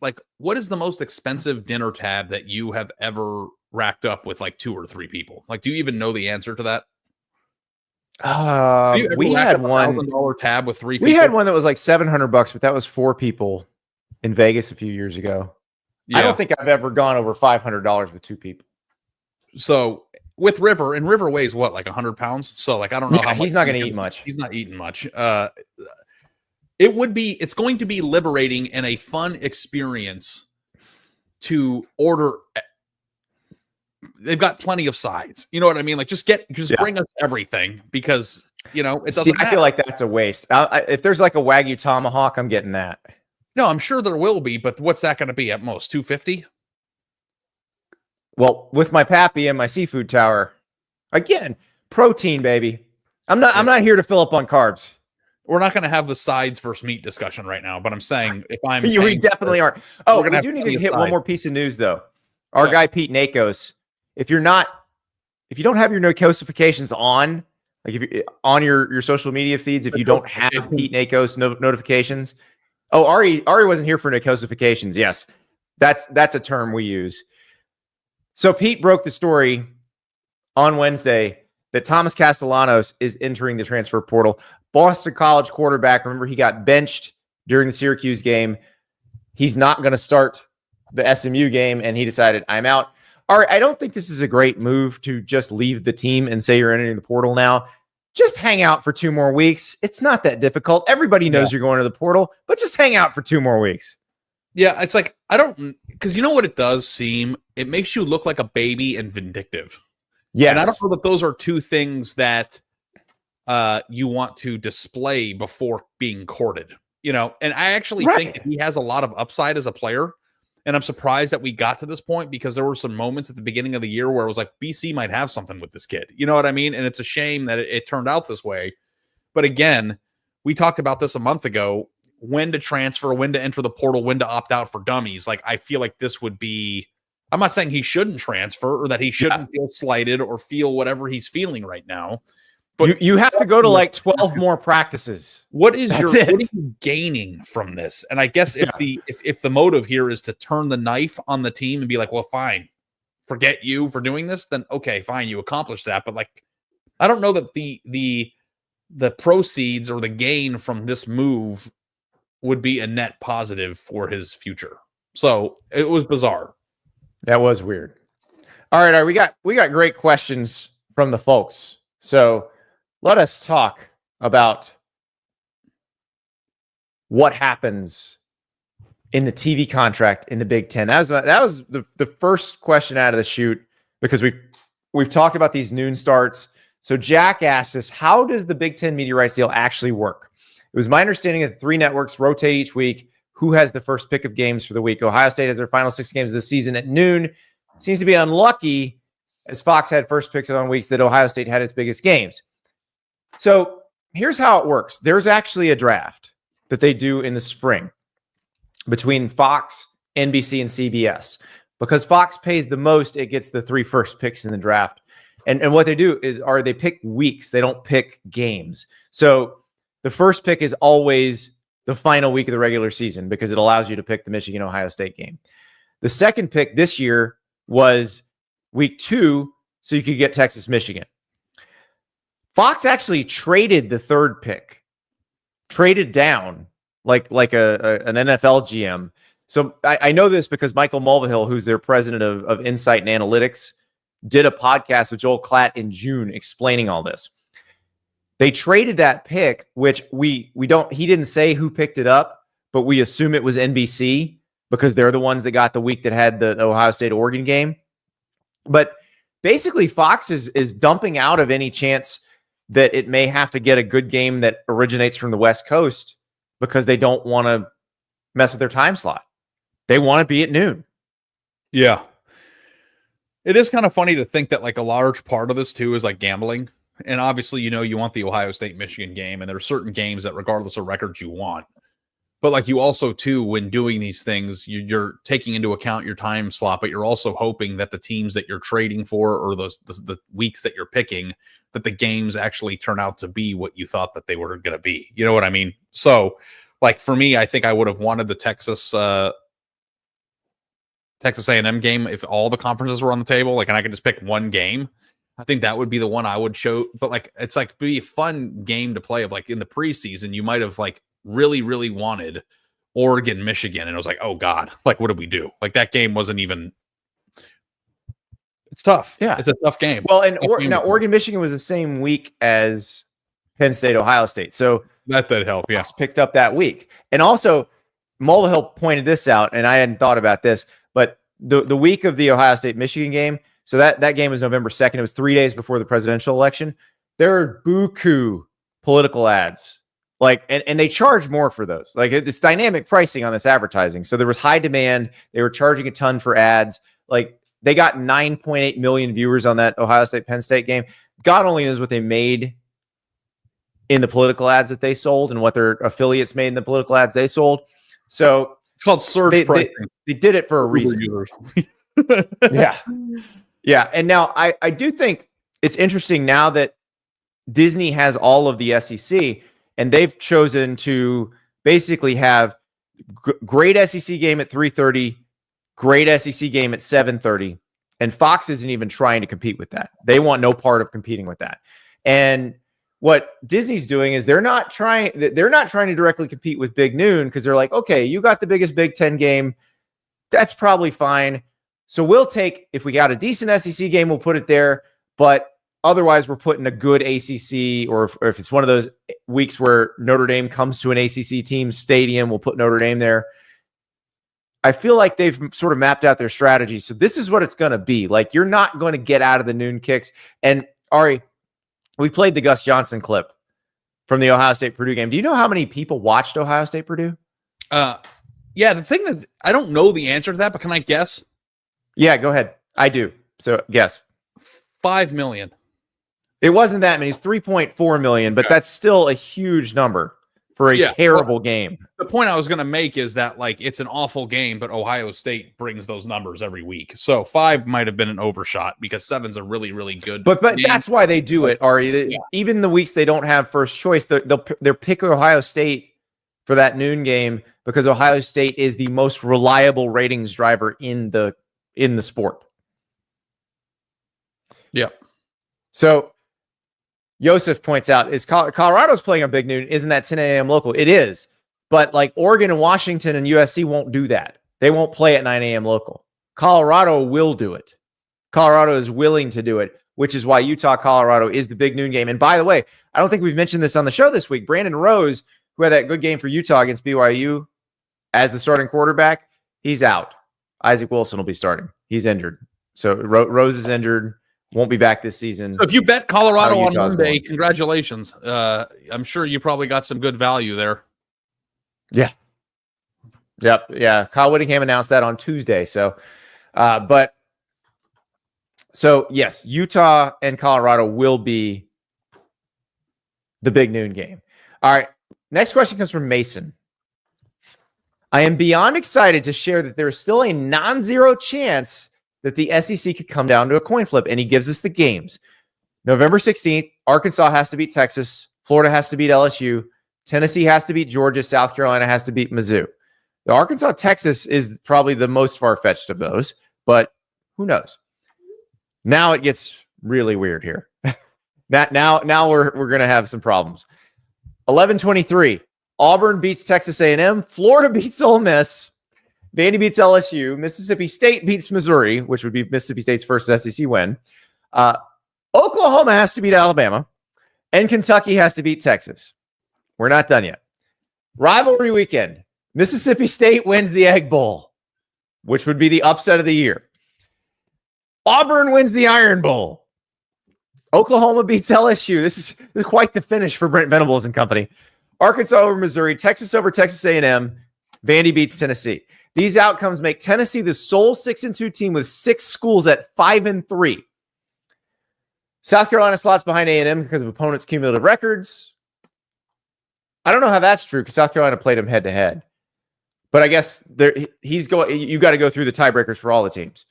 like, what is the most expensive dinner tab that you have ever racked up with like 2 or 3 people? Like, do you even know the answer to that? We had one $1,000 tab with 3 people. We had one that was like $700, but that was 4 people in Vegas a few years ago. Yeah. I don't think I've ever gone over $500 with 2 people. So with River, and River weighs what, like 100 pounds? So like, I don't know how much he's not going to eat much. He's not eating much. It's going to be liberating and a fun experience to order. They've got plenty of sides. You know what I mean? Like, just bring us everything, because it doesn't matter. I feel like that's a waste. If there's like a Wagyu tomahawk, I'm getting that. No, I'm sure there will be, but what's that going to be at most? $250? Well, with my pappy and my seafood tower, again, protein, baby. I'm not here to fill up on carbs. We're not going to have the sides versus meat discussion right now, but I'm saying if I'm we definitely are. Oh, we do need to hit one more piece of news though. Our guy Pete Nakos, if you don't have your notifications on, like if you're on your social media feeds, if you don't have Pete Nakos notifications. Oh, Ari wasn't here for notifications. Yes. That's a term we use. So Pete broke the story on Wednesday that Thomas Castellanos is entering the transfer portal. Boston College quarterback. Remember, he got benched during the Syracuse game. He's not going to start the SMU game, and he decided, I'm out. All right, I don't think this is a great move to just leave the team and say you're entering the portal now. Just hang out for 2 more weeks. It's not that difficult. Everybody knows you're going to the portal, but just hang out for 2 more weeks. Yeah, it's like, because you know what it does seem? It makes you look like a baby and vindictive. Yes. And I don't know that those are 2 things that you want to display before being courted, and I actually think that he has a lot of upside as a player. And I'm surprised that we got to this point, because there were some moments at the beginning of the year where it was like, BC might have something with this kid. You know what I mean? And it's a shame that it turned out this way. But again, we talked about this a month ago, when to transfer, when to enter the portal, when to opt out for dummies. Like, I feel like this would be, I'm not saying he shouldn't transfer or that he shouldn't feel slighted or feel whatever he's feeling right now. But you have to go to like 12 more practices. What are you gaining from this? And I guess if the motive here is to turn the knife on the team and be like, well, fine, forget you for doing this, then okay, fine, you accomplished that. But like, I don't know that the proceeds or the gain from this move would be a net positive for his future. So it was bizarre. That was weird. All right, we got great questions from the folks. So let us talk about what happens in the TV contract in the Big Ten. That was the first question out of the chute, because we've talked about these noon starts. So Jack asked us, how does the Big Ten media rights deal actually work? It was my understanding that 3 networks rotate each week who has the first pick of games for the week. Ohio State has their final 6 games of the season at noon. Seems to be unlucky, as Fox had first picks on weeks that Ohio State had its biggest games. So here's how it works. There's actually a draft that they do in the spring between Fox, NBC, and CBS. Because Fox pays the most, it gets the 3 first picks in the draft. And what they do is they pick weeks. They don't pick games. So the first pick is always the final week of the regular season, because it allows you to pick the Michigan-Ohio State game. The second pick this year was week 2, so you could get Texas-Michigan. Fox actually traded the 3rd pick, traded down like an NFL GM. So I know this because Michael Mulvihill, who's their president of Insight and Analytics, did a podcast with Joel Klatt in June explaining all this. They traded that pick, which he didn't say who picked it up, but we assume it was NBC, because they're the ones that got the week that had the Ohio State-Oregon game. But basically, Fox is dumping out of any chance that it may have to get a good game that originates from the West Coast, because they don't want to mess with their time slot. They want to be at noon. Yeah. It is kind of funny to think that like a large part of this too is like gambling. And obviously, you want the Ohio State Michigan game, and there are certain games that regardless of records you want. But like you also too, when doing these things, you're taking into account your time slot, but you're also hoping that the teams that you're trading for, or the weeks that you're picking, that the games actually turn out to be what you thought that they were going to be. You know what I mean? So like for me, I think I would have wanted the Texas A&M game if all the conferences were on the table, like, and I could just pick one game. I think that would be the one I would show. But like, it's like be a fun game to play of, like in the preseason, you might have like really, really wanted Oregon, Michigan. And it was like, oh God, like, what did we do? Like that game wasn't even, it's tough. Yeah. It's a tough game. Well, and now Oregon, Michigan was the same week as Penn State, Ohio State. So that did help. Yes. Picked up that week. And also Mulvihill pointed this out, and I hadn't thought about this, but the week of the Ohio State, Michigan game. So that game was November 2nd. It was 3 days before the presidential election. There are buku political ads. Like, and they charge more for those. Like, it's dynamic pricing on this advertising. So there was high demand. They were charging a ton for ads. Like, they got 9.8 million viewers on that Ohio State Penn State game. God only knows what they made in the political ads that they sold and what their affiliates made in the political ads they sold. So it's called surge pricing. They did it for a reason. Yeah. Yeah. And now I do think it's interesting now that Disney has all of the SEC, and they've chosen to basically have great SEC game at 3:30, great SEC game at 7:30, and Fox isn't even trying to compete with that. They want no part of competing with that. And what Disney's doing is they're not trying to directly compete with Big Noon, because they're like, okay, you got the biggest Big Ten game. That's probably fine. So we'll take, if we got a decent SEC game, we'll put it there. But otherwise, we're putting a good ACC, or if it's one of those weeks where Notre Dame comes to an ACC team stadium, we'll put Notre Dame there. I feel like they've sort of mapped out their strategy. So this is what it's going to be. Like, you're not going to get out of the noon kicks. And Ari, we played the Gus Johnson clip from the Ohio State Purdue game. Do you know how many people watched Ohio State Purdue? Yeah, the thing that I don't know the answer to that, but can I guess? Yeah, go ahead. I do. So guess. 5 million. It wasn't that many. It's 3.4 million, but that's still a huge number for a terrible game. The point I was going to make is that, like, it's an awful game, but Ohio State brings those numbers every week. So 5 might have been an overshot, because 7's a really, really good. But that's why they do it, Ari. Even the weeks they don't have first choice, they'll pick Ohio State for that noon game, because Ohio State is the most reliable ratings driver in the sport. Yeah. So Joseph points out, is Colorado's playing on Big Noon? Isn't that 10 a.m. local? It is. But like Oregon and Washington and USC won't do that. They won't play at 9 a.m. local. Colorado will do it. Colorado is willing to do it, which is why Utah-Colorado is the Big Noon game. And by the way, I don't think we've mentioned this on the show this week. Brandon Rose, who had that good game for Utah against BYU as the starting quarterback, he's out. Isaac Wilson will be starting. He's injured. So Rose is injured. Won't be back this season. So if you bet Colorado on Monday, congratulations. I'm sure you probably got some good value there. Yeah. Yep. Yeah. Kyle Whittingham announced that on Tuesday. So, yes, Utah and Colorado will be the Big Noon game. All right. Next question comes from Mason. I am beyond excited to share that there is still a non-zero chance that the SEC could come down to a coin flip, and he gives us the games. November 16th, Arkansas has to beat Texas. Florida has to beat LSU. Tennessee has to beat Georgia. South Carolina has to beat Mizzou. The Arkansas-Texas is probably the most far-fetched of those, but who knows? Now it gets really weird here. now we're going to have some problems. 11:23, Auburn beats Texas A&M. Florida beats Ole Miss. Vandy beats LSU. Mississippi State beats Missouri, which would be Mississippi State's first SEC win. Oklahoma has to beat Alabama. And Kentucky has to beat Texas. We're not done yet. Rivalry weekend. Mississippi State wins the Egg Bowl, which would be the upset of the year. Auburn wins the Iron Bowl. Oklahoma beats LSU. This is quite the finish for Brent Venables and company. Arkansas over Missouri. Texas over Texas A&M. Vandy beats Tennessee. These outcomes make Tennessee the sole 6-2 team with 6 schools at 5-3. South Carolina slots behind A&M because of opponents' cumulative records. I don't know how that's true because South Carolina played him head-to-head. But I guess you got to go through the tiebreakers for all the teams.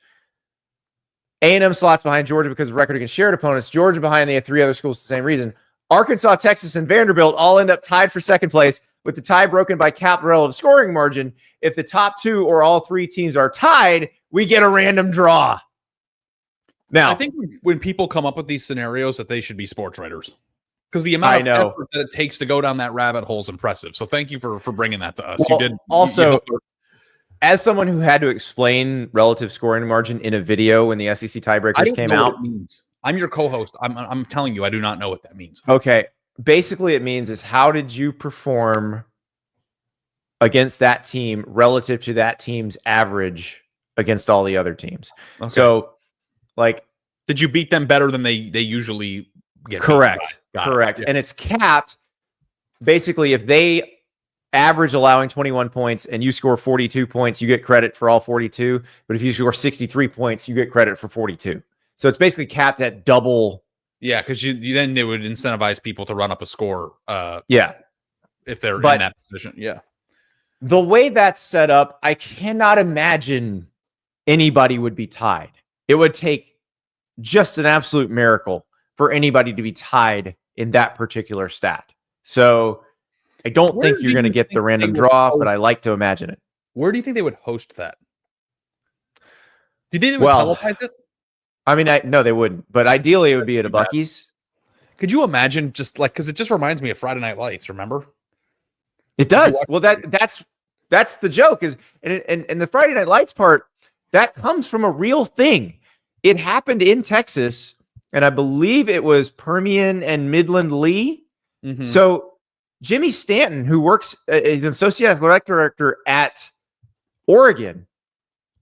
A&M slots behind Georgia because of record against shared opponents. Georgia behind, they have 3 other schools for the same reason. Arkansas, Texas, and Vanderbilt all end up tied for second place with the tie broken by cap relative scoring margin. If the top 2 or all 3 teams are tied, we get a random draw. Now, I think when people come up with these scenarios that they should be sports writers because the amount of effort that it takes to go down that rabbit hole is impressive. So thank you for bringing that to us. Well, you did also. As someone who had to explain relative scoring margin in a video when the SEC tiebreakers came out, I'm your co-host. I'm telling you, I do not know what that means. Okay. Basically, it means is how did you perform against that team relative to that team's average against all the other teams? Okay. So, like, did you beat them better than they usually get? Correct. Correct. Yeah. And it's capped. Basically, if they average allowing 21 points and you score 42 points, you get credit for all 42. But if you score 63 points, you get credit for 42. So it's basically capped at double. Yeah, because you then it would incentivize people to run up a score. If they're in that position. Yeah. The way that's set up, I cannot imagine anybody would be tied. It would take just an absolute miracle for anybody to be tied in that particular stat. So I don't think you're going to get the random draw, but I like to imagine it. Where do you think they would host that? Do you think they would televise it? I mean, no, they wouldn't. But ideally, it would be at a Buc-ee's. Could you imagine just like because it just reminds me of Friday Night Lights? Remember? It does. Well, that's the joke is, and the Friday Night Lights part that comes from a real thing. It happened in Texas, and I believe it was Permian and Midland Lee. Mm-hmm. So. Jimmy Stanton, who works as an associate athletic director at Oregon,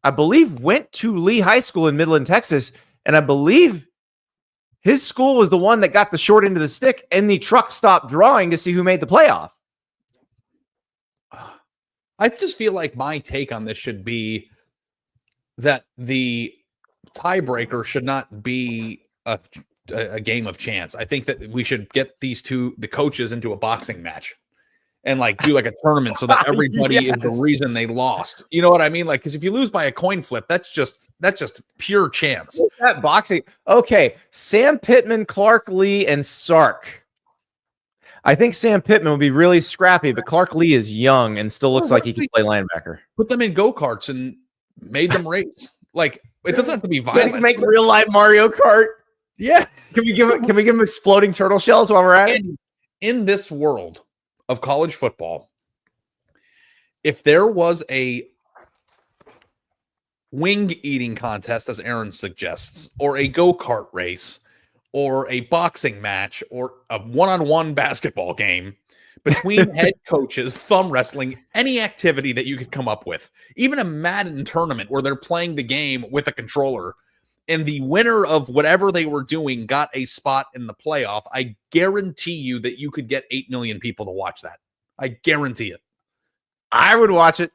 I believe went to Lee High School in Midland, Texas, and I believe his school was the one that got the short end of the stick, and the truck stopped drawing to see who made the playoff. I just feel like my take on this should be that the tiebreaker should not be a game of chance. I think that we should get the coaches into a boxing match and like do like a tournament so that everybody is the reason they lost. You know what I mean? Like, because if you lose by a coin flip, that's just pure chance. That boxing. Okay. Sam Pittman, Clark Lee, and Sark. I think Sam Pittman would be really scrappy, but Clark Lee is young and still looks like he can play linebacker. Put them in go-karts and made them race. Like, it doesn't have to be violent. Make real life Mario Kart. Yeah. Can we give him exploding turtle shells while we're at it? In this world of college football, if there was a wing eating contest, as Aaron suggests, or a go-kart race, or a boxing match, or a one-on-one basketball game between head coaches, thumb wrestling, any activity that you could come up with, even a Madden tournament where they're playing the game with a controller, and the winner of whatever they were doing got a spot in the playoff, I guarantee you that you could get 8 million people to watch that. I guarantee it. I would watch it.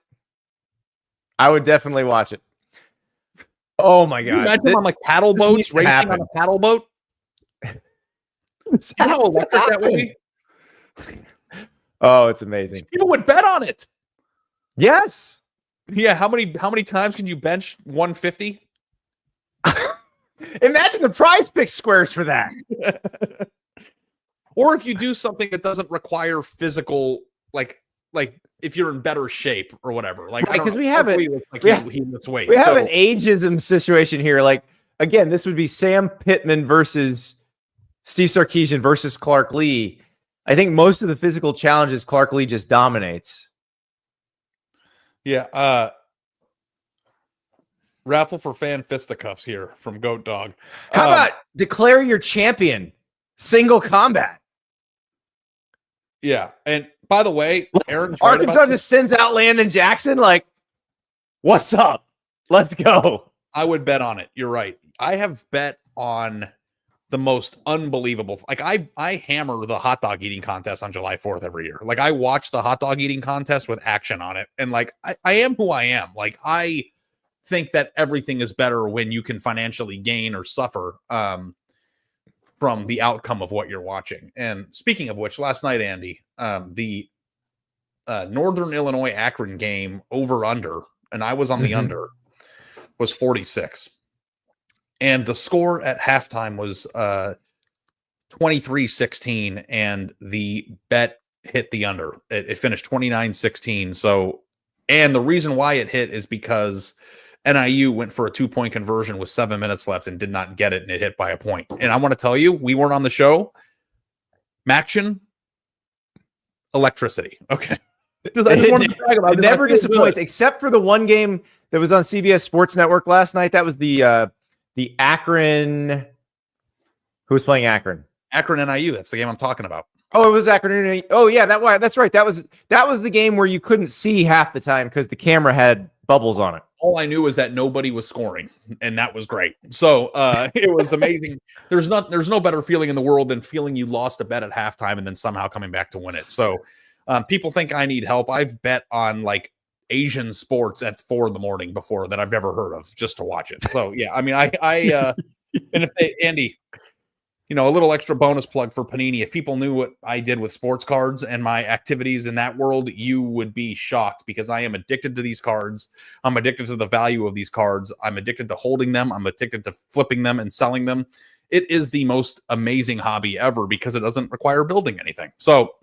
I would definitely watch it. Oh my God. Can you imagine on like paddle boats, racing on a paddle boat? How electric that would be? Oh, it's amazing. People would bet on it. Yes. Yeah. How many times can you bench 150? Imagine the PrizePicks squares for that. Or if you do something that doesn't require physical, like if you're in better shape or whatever. Like, because we have he lifts weight. We have an ageism situation here. Like, again, this would be Sam Pittman versus Steve Sarkisian versus Clark Lee. I think most of the physical challenges Clark Lee just dominates. Yeah. Raffle for fan fisticuffs here from Goat Dog. How about declare your champion? Single combat. Yeah. And by the way, Aaron Arkansas just sends out Landon Jackson like, what's up? Let's go. I would bet on it. You're right. I have bet on the most unbelievable. Like I hammer the hot dog eating contest on July 4th every year. Like I watch the hot dog eating contest with action on it. And like, I am who I am. Like I think that everything is better when you can financially gain or suffer. from the outcome of what you're watching. And speaking of which, last night, Andy, the Northern Illinois Akron game over under, and I was on the under, was 46. And the score at halftime was 23-16, and the bet hit the under. It finished 29-16. So, and the reason why it hit is because NIU went for a 2-point conversion with 7 minutes left and did not get it, and it hit by a point. And I want to tell you, we weren't on the show. Maction, electricity. Okay. I just wanted to brag about it. It never disappoints, except for the one game that was on CBS Sports Network last night. That was the Akron. Who was playing Akron? Akron NIU. That's the game I'm talking about. Oh, it was Akron NIU. Oh, yeah, that's right. That was the game where you couldn't see half the time because the camera had bubbles on it. All I knew was that nobody was scoring, and that was great. So it was amazing. There's no better feeling in the world than feeling you lost a bet at halftime and then somehow coming back to win it. So people think I need help. I've bet on like Asian sports at 4 a.m. before that I've never heard of just to watch it. So yeah, I mean, I and if they, Andy, a little extra bonus plug for Panini. If people knew what I did with sports cards and my activities in that world, you would be shocked because I am addicted to these cards. I'm addicted to the value of these cards. I'm addicted to holding them. I'm addicted to flipping them and selling them. It is the most amazing hobby ever because it doesn't require building anything. So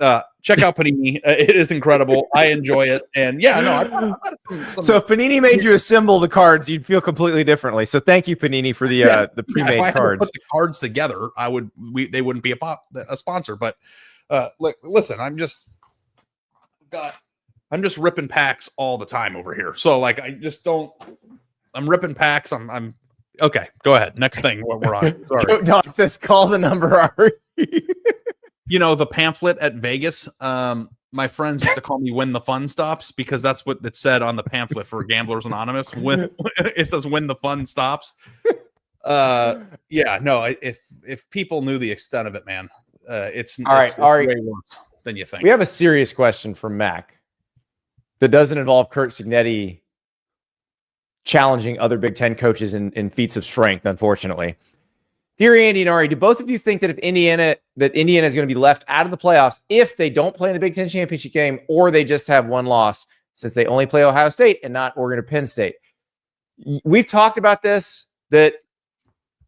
check out Panini. It is incredible. I enjoy it. And yeah, no. So if Panini made you assemble the cards, you'd feel completely differently. So thank you, Panini, for the pre-made if I cards. Had to put the cards together, they wouldn't be a sponsor. But listen, I'm just ripping packs all the time over here. So like, I'm ripping packs. I'm okay. Go ahead. Next thing. What we're on. Sorry. Dog says, call the number, Ari. The pamphlet at Vegas. My friends used to call me "When the Fun Stops" because that's what it said on the pamphlet for Gamblers Anonymous. When it says "When the Fun Stops." Yeah. No. If people knew the extent of it, man, it's all right. Ari, way worse than you think. We have a serious question from Mac that doesn't involve Kurt Signetti challenging other Big Ten coaches in feats of strength, unfortunately. Dear Andy and Ari, do both of you think that Indiana is going to be left out of the playoffs if they don't play in the Big Ten championship game, or they just have one loss since they only play Ohio State and not Oregon or Penn State? We've talked about this, that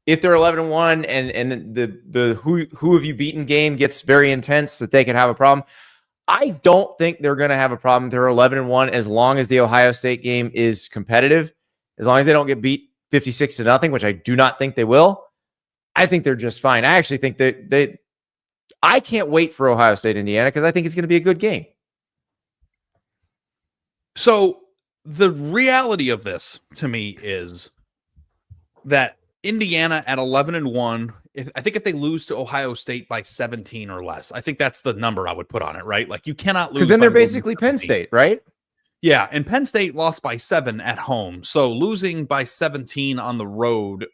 if they're 11-1 and the who have you beaten game gets very intense, that they could have a problem. I don't think they're going to have a problem. They're 11-1 as long as the Ohio State game is competitive. As long as they don't get beat 56-0, which I do not think they will, I think they're just fine. I actually think that I can't wait for Ohio State, Indiana, because I think it's going to be a good game. So the reality of this to me is that Indiana at 11-1, I think if they lose to Ohio State by 17 or less, I think that's the number I would put on it, right? Like you cannot lose. Because then they're basically Penn State, right? Yeah, and Penn State lost by 7 at home. So losing by 17 on the road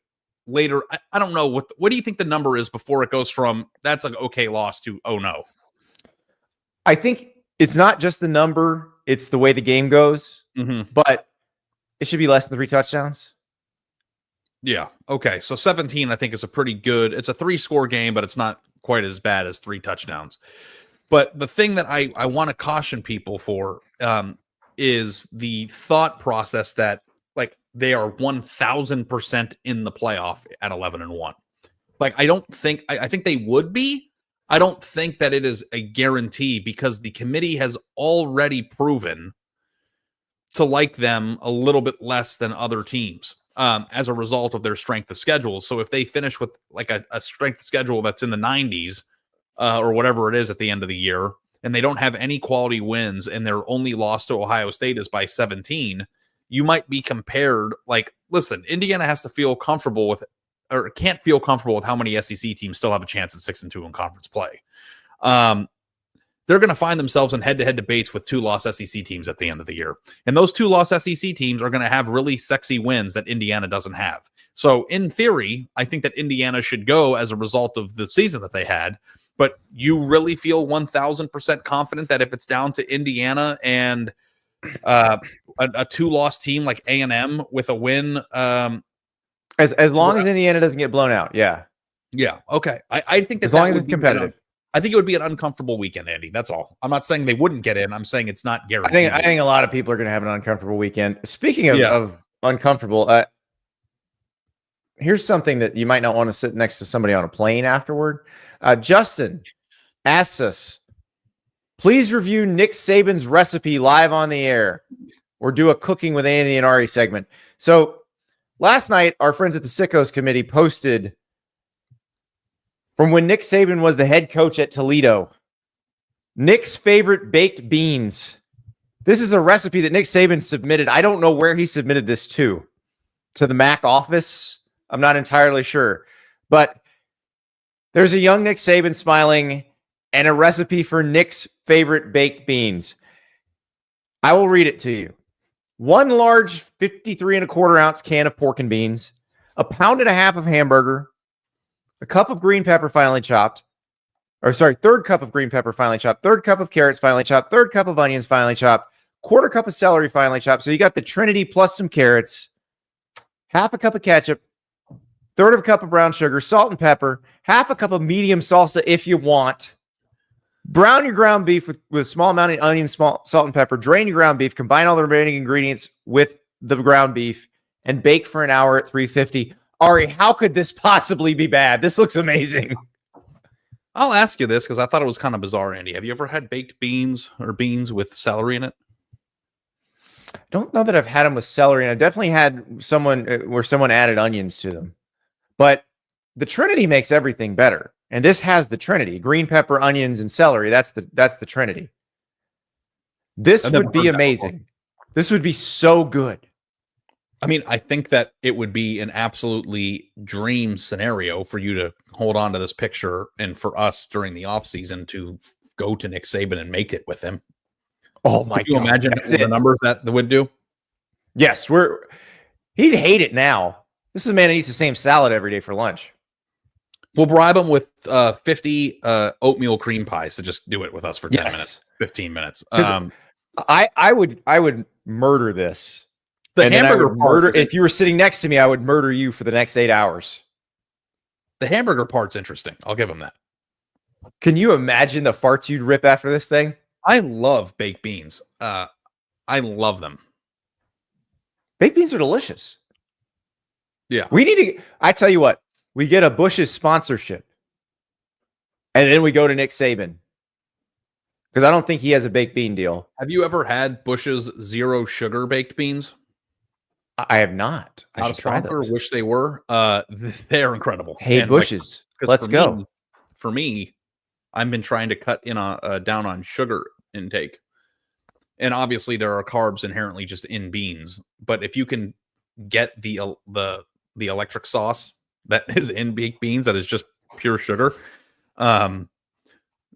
later, I don't know. What do you think the number is before it goes from that's an okay loss to oh no? I think it's not just the number, it's the way the game goes. But it should be less than 3 touchdowns. Yeah. Okay. So 17, I think, is a pretty good. It's a 3-score game, but it's not quite as bad as 3 touchdowns. But the thing that I want to caution people for is the thought process that like they are 1,000% in the playoff at 11-1. Like I think they would be. I don't think that it is a guarantee because the committee has already proven to like them a little bit less than other teams as a result of their strength of schedule. So if they finish with like a strength schedule that's in the 90s or whatever it is at the end of the year, and they don't have any quality wins and their only loss to Ohio State is by 17, you might be compared like, listen, Indiana has to feel comfortable with, or can't feel comfortable with how many SEC teams still have a chance at 6-2 in conference play. They're going to find themselves in head-to-head debates with 2-loss SEC teams at the end of the year. And those 2-loss SEC teams are going to have really sexy wins that Indiana doesn't have. So in theory, I think that Indiana should go as a result of the season that they had. But you really feel 1,000% confident that if it's down to Indiana and a 2-loss team like A&M with a win, as long as Indiana doesn't get blown out, yeah. Yeah. Okay. I think that as long that as would it's be competitive. I think it would be an uncomfortable weekend, Andy. That's all. I'm not saying they wouldn't get in. I'm saying it's not guaranteed. I think a lot of people are going to have an uncomfortable weekend. Speaking of, Yeah. of uncomfortable, here's something that you might not want to sit next to somebody on a plane afterward. Justin asks us, please review Nick Saban's recipe live on the air or do a cooking with Andy and Ari segment. So last night, our friends at the Sickos Committee posted from when Nick Saban was the head coach at Toledo, Nick's favorite baked beans. This is a recipe that Nick Saban submitted. I don't know where he submitted this to the Mac office. I'm not entirely sure. But there's a young Nick Saban smiling and a recipe for Nick's favorite baked beans. I will read it to you. 1 large 53¼ ounce can of pork and beans, 1.5 pounds of hamburger, a cup of green pepper finely chopped, third cup of green pepper finely chopped, third cup of carrots finely chopped, third cup of onions finely chopped, 1/4 cup of celery finely chopped. So you got the Trinity plus some carrots, 1/2 cup of ketchup, 1/3 cup of brown sugar, salt and pepper, 1/2 cup of medium salsa if you want. Brown your ground beef with a small amount of onion, salt and pepper. Drain your ground beef. Combine all the remaining ingredients with the ground beef and bake for an hour at 350. Ari, how could this possibly be bad? This looks amazing. I'll ask you this because I thought it was kind of bizarre, Andy. Have you ever had baked beans or beans with celery in it? I don't know that I've had them with celery, and I've definitely had someone where someone added onions to them. But the Trinity makes everything better. And this has the Trinity: green pepper, onions, and celery. That's the Trinity. This would be amazing. This would be so good. I mean, I think that it would be an absolutely dream scenario for you to hold on to this picture and for us during the off season to go to Nick Saban and make it with him. Oh my God. Could you imagine the numbers that would do? Yes, he'd hate it now. This is a man that eats the same salad every day for lunch. We'll bribe him with 50 oatmeal cream pies to just do it with us for 10 minutes, 15 minutes. I would murder this. The hamburger part, if you were sitting next to me, I would murder you for the next 8 hours. The hamburger part's interesting. I'll give him that. Can you imagine the farts you'd rip after this thing? I love baked beans. I love them. Baked beans are delicious. Yeah. I tell you what, we get a Bush's sponsorship. And then we go to Nick Saban. Because I don't think he has a baked bean deal. Have you ever had Bush's 0 sugar baked beans? I have not. I should try those. Wish they were. They're incredible. Hey, and Bush's, let's go. For me, I've been trying to cut in down on sugar intake. And obviously there are carbs inherently just in beans. But if you can get the electric sauce that is in baked beans, that is just pure sugar,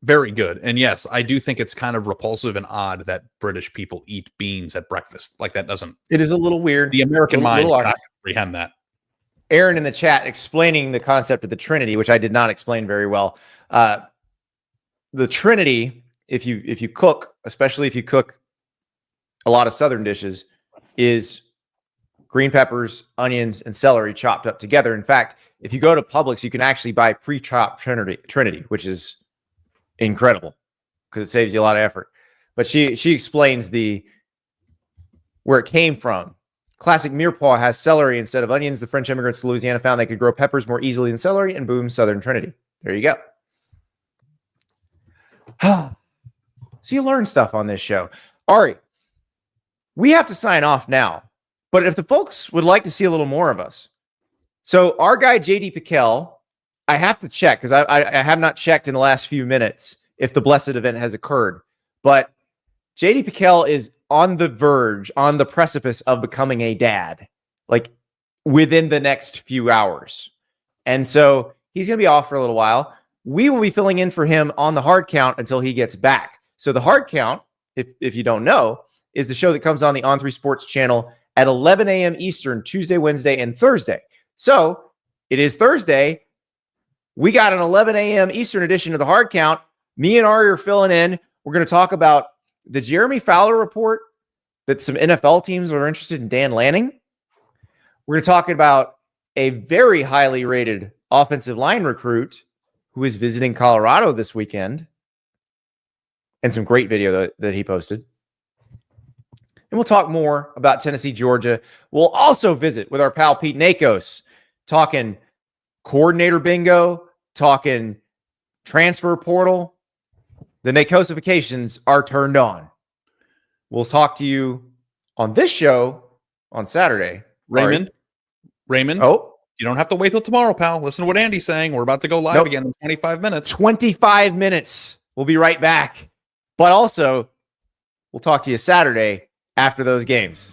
very good. And yes, I do think it's kind of repulsive and odd that British people eat beans at breakfast. Like that doesn't. It is a little weird. The American mind cannot comprehend that. Aaron in the chat explaining the concept of the Trinity, which I did not explain very well. The Trinity, if you cook, especially if you cook a lot of Southern dishes, is green peppers, onions, and celery chopped up together. In fact, if you go to Publix, you can actually buy pre-chopped Trinity, which is incredible because it saves you a lot of effort. But she explains where it came from. Classic mirepoix has celery instead of onions. The French immigrants to Louisiana found they could grow peppers more easily than celery, and boom, Southern Trinity. There you go. So you learn stuff on this show. Ari, we have to sign off now. But if the folks would like to see a little more of us, so our guy JD Piquel, I have to check because I have not checked in the last few minutes if the blessed event has occurred. But JD Piquel is on the verge, on the precipice of becoming a dad, like within the next few hours. And so he's going to be off for a little while. We will be filling in for him on the hard count until he gets back. So the hard count, if you don't know, is the show that comes on the On3 Sports channel at 11 a.m. Eastern, Tuesday, Wednesday, and Thursday. So it is Thursday. We got an 11 a.m. Eastern edition of the hard count. Me and Ari are filling in. We're going to talk about the Jeremy Fowler report that some NFL teams are interested in Dan Lanning. We're going to talk about a very highly rated offensive line recruit who is visiting Colorado this weekend, and some great video that he posted. And we'll talk more about Tennessee, Georgia. We'll also visit with our pal Pete Nakos, talking coordinator bingo, talking transfer portal. The Nakosifications are turned on. We'll talk to you on this show on Saturday. Raymond. Oh, you don't have to wait till tomorrow, pal. Listen to what Andy's saying. We're about to go live again in 25 minutes. 25 minutes. We'll be right back. But also, we'll talk to you Saturday after those games.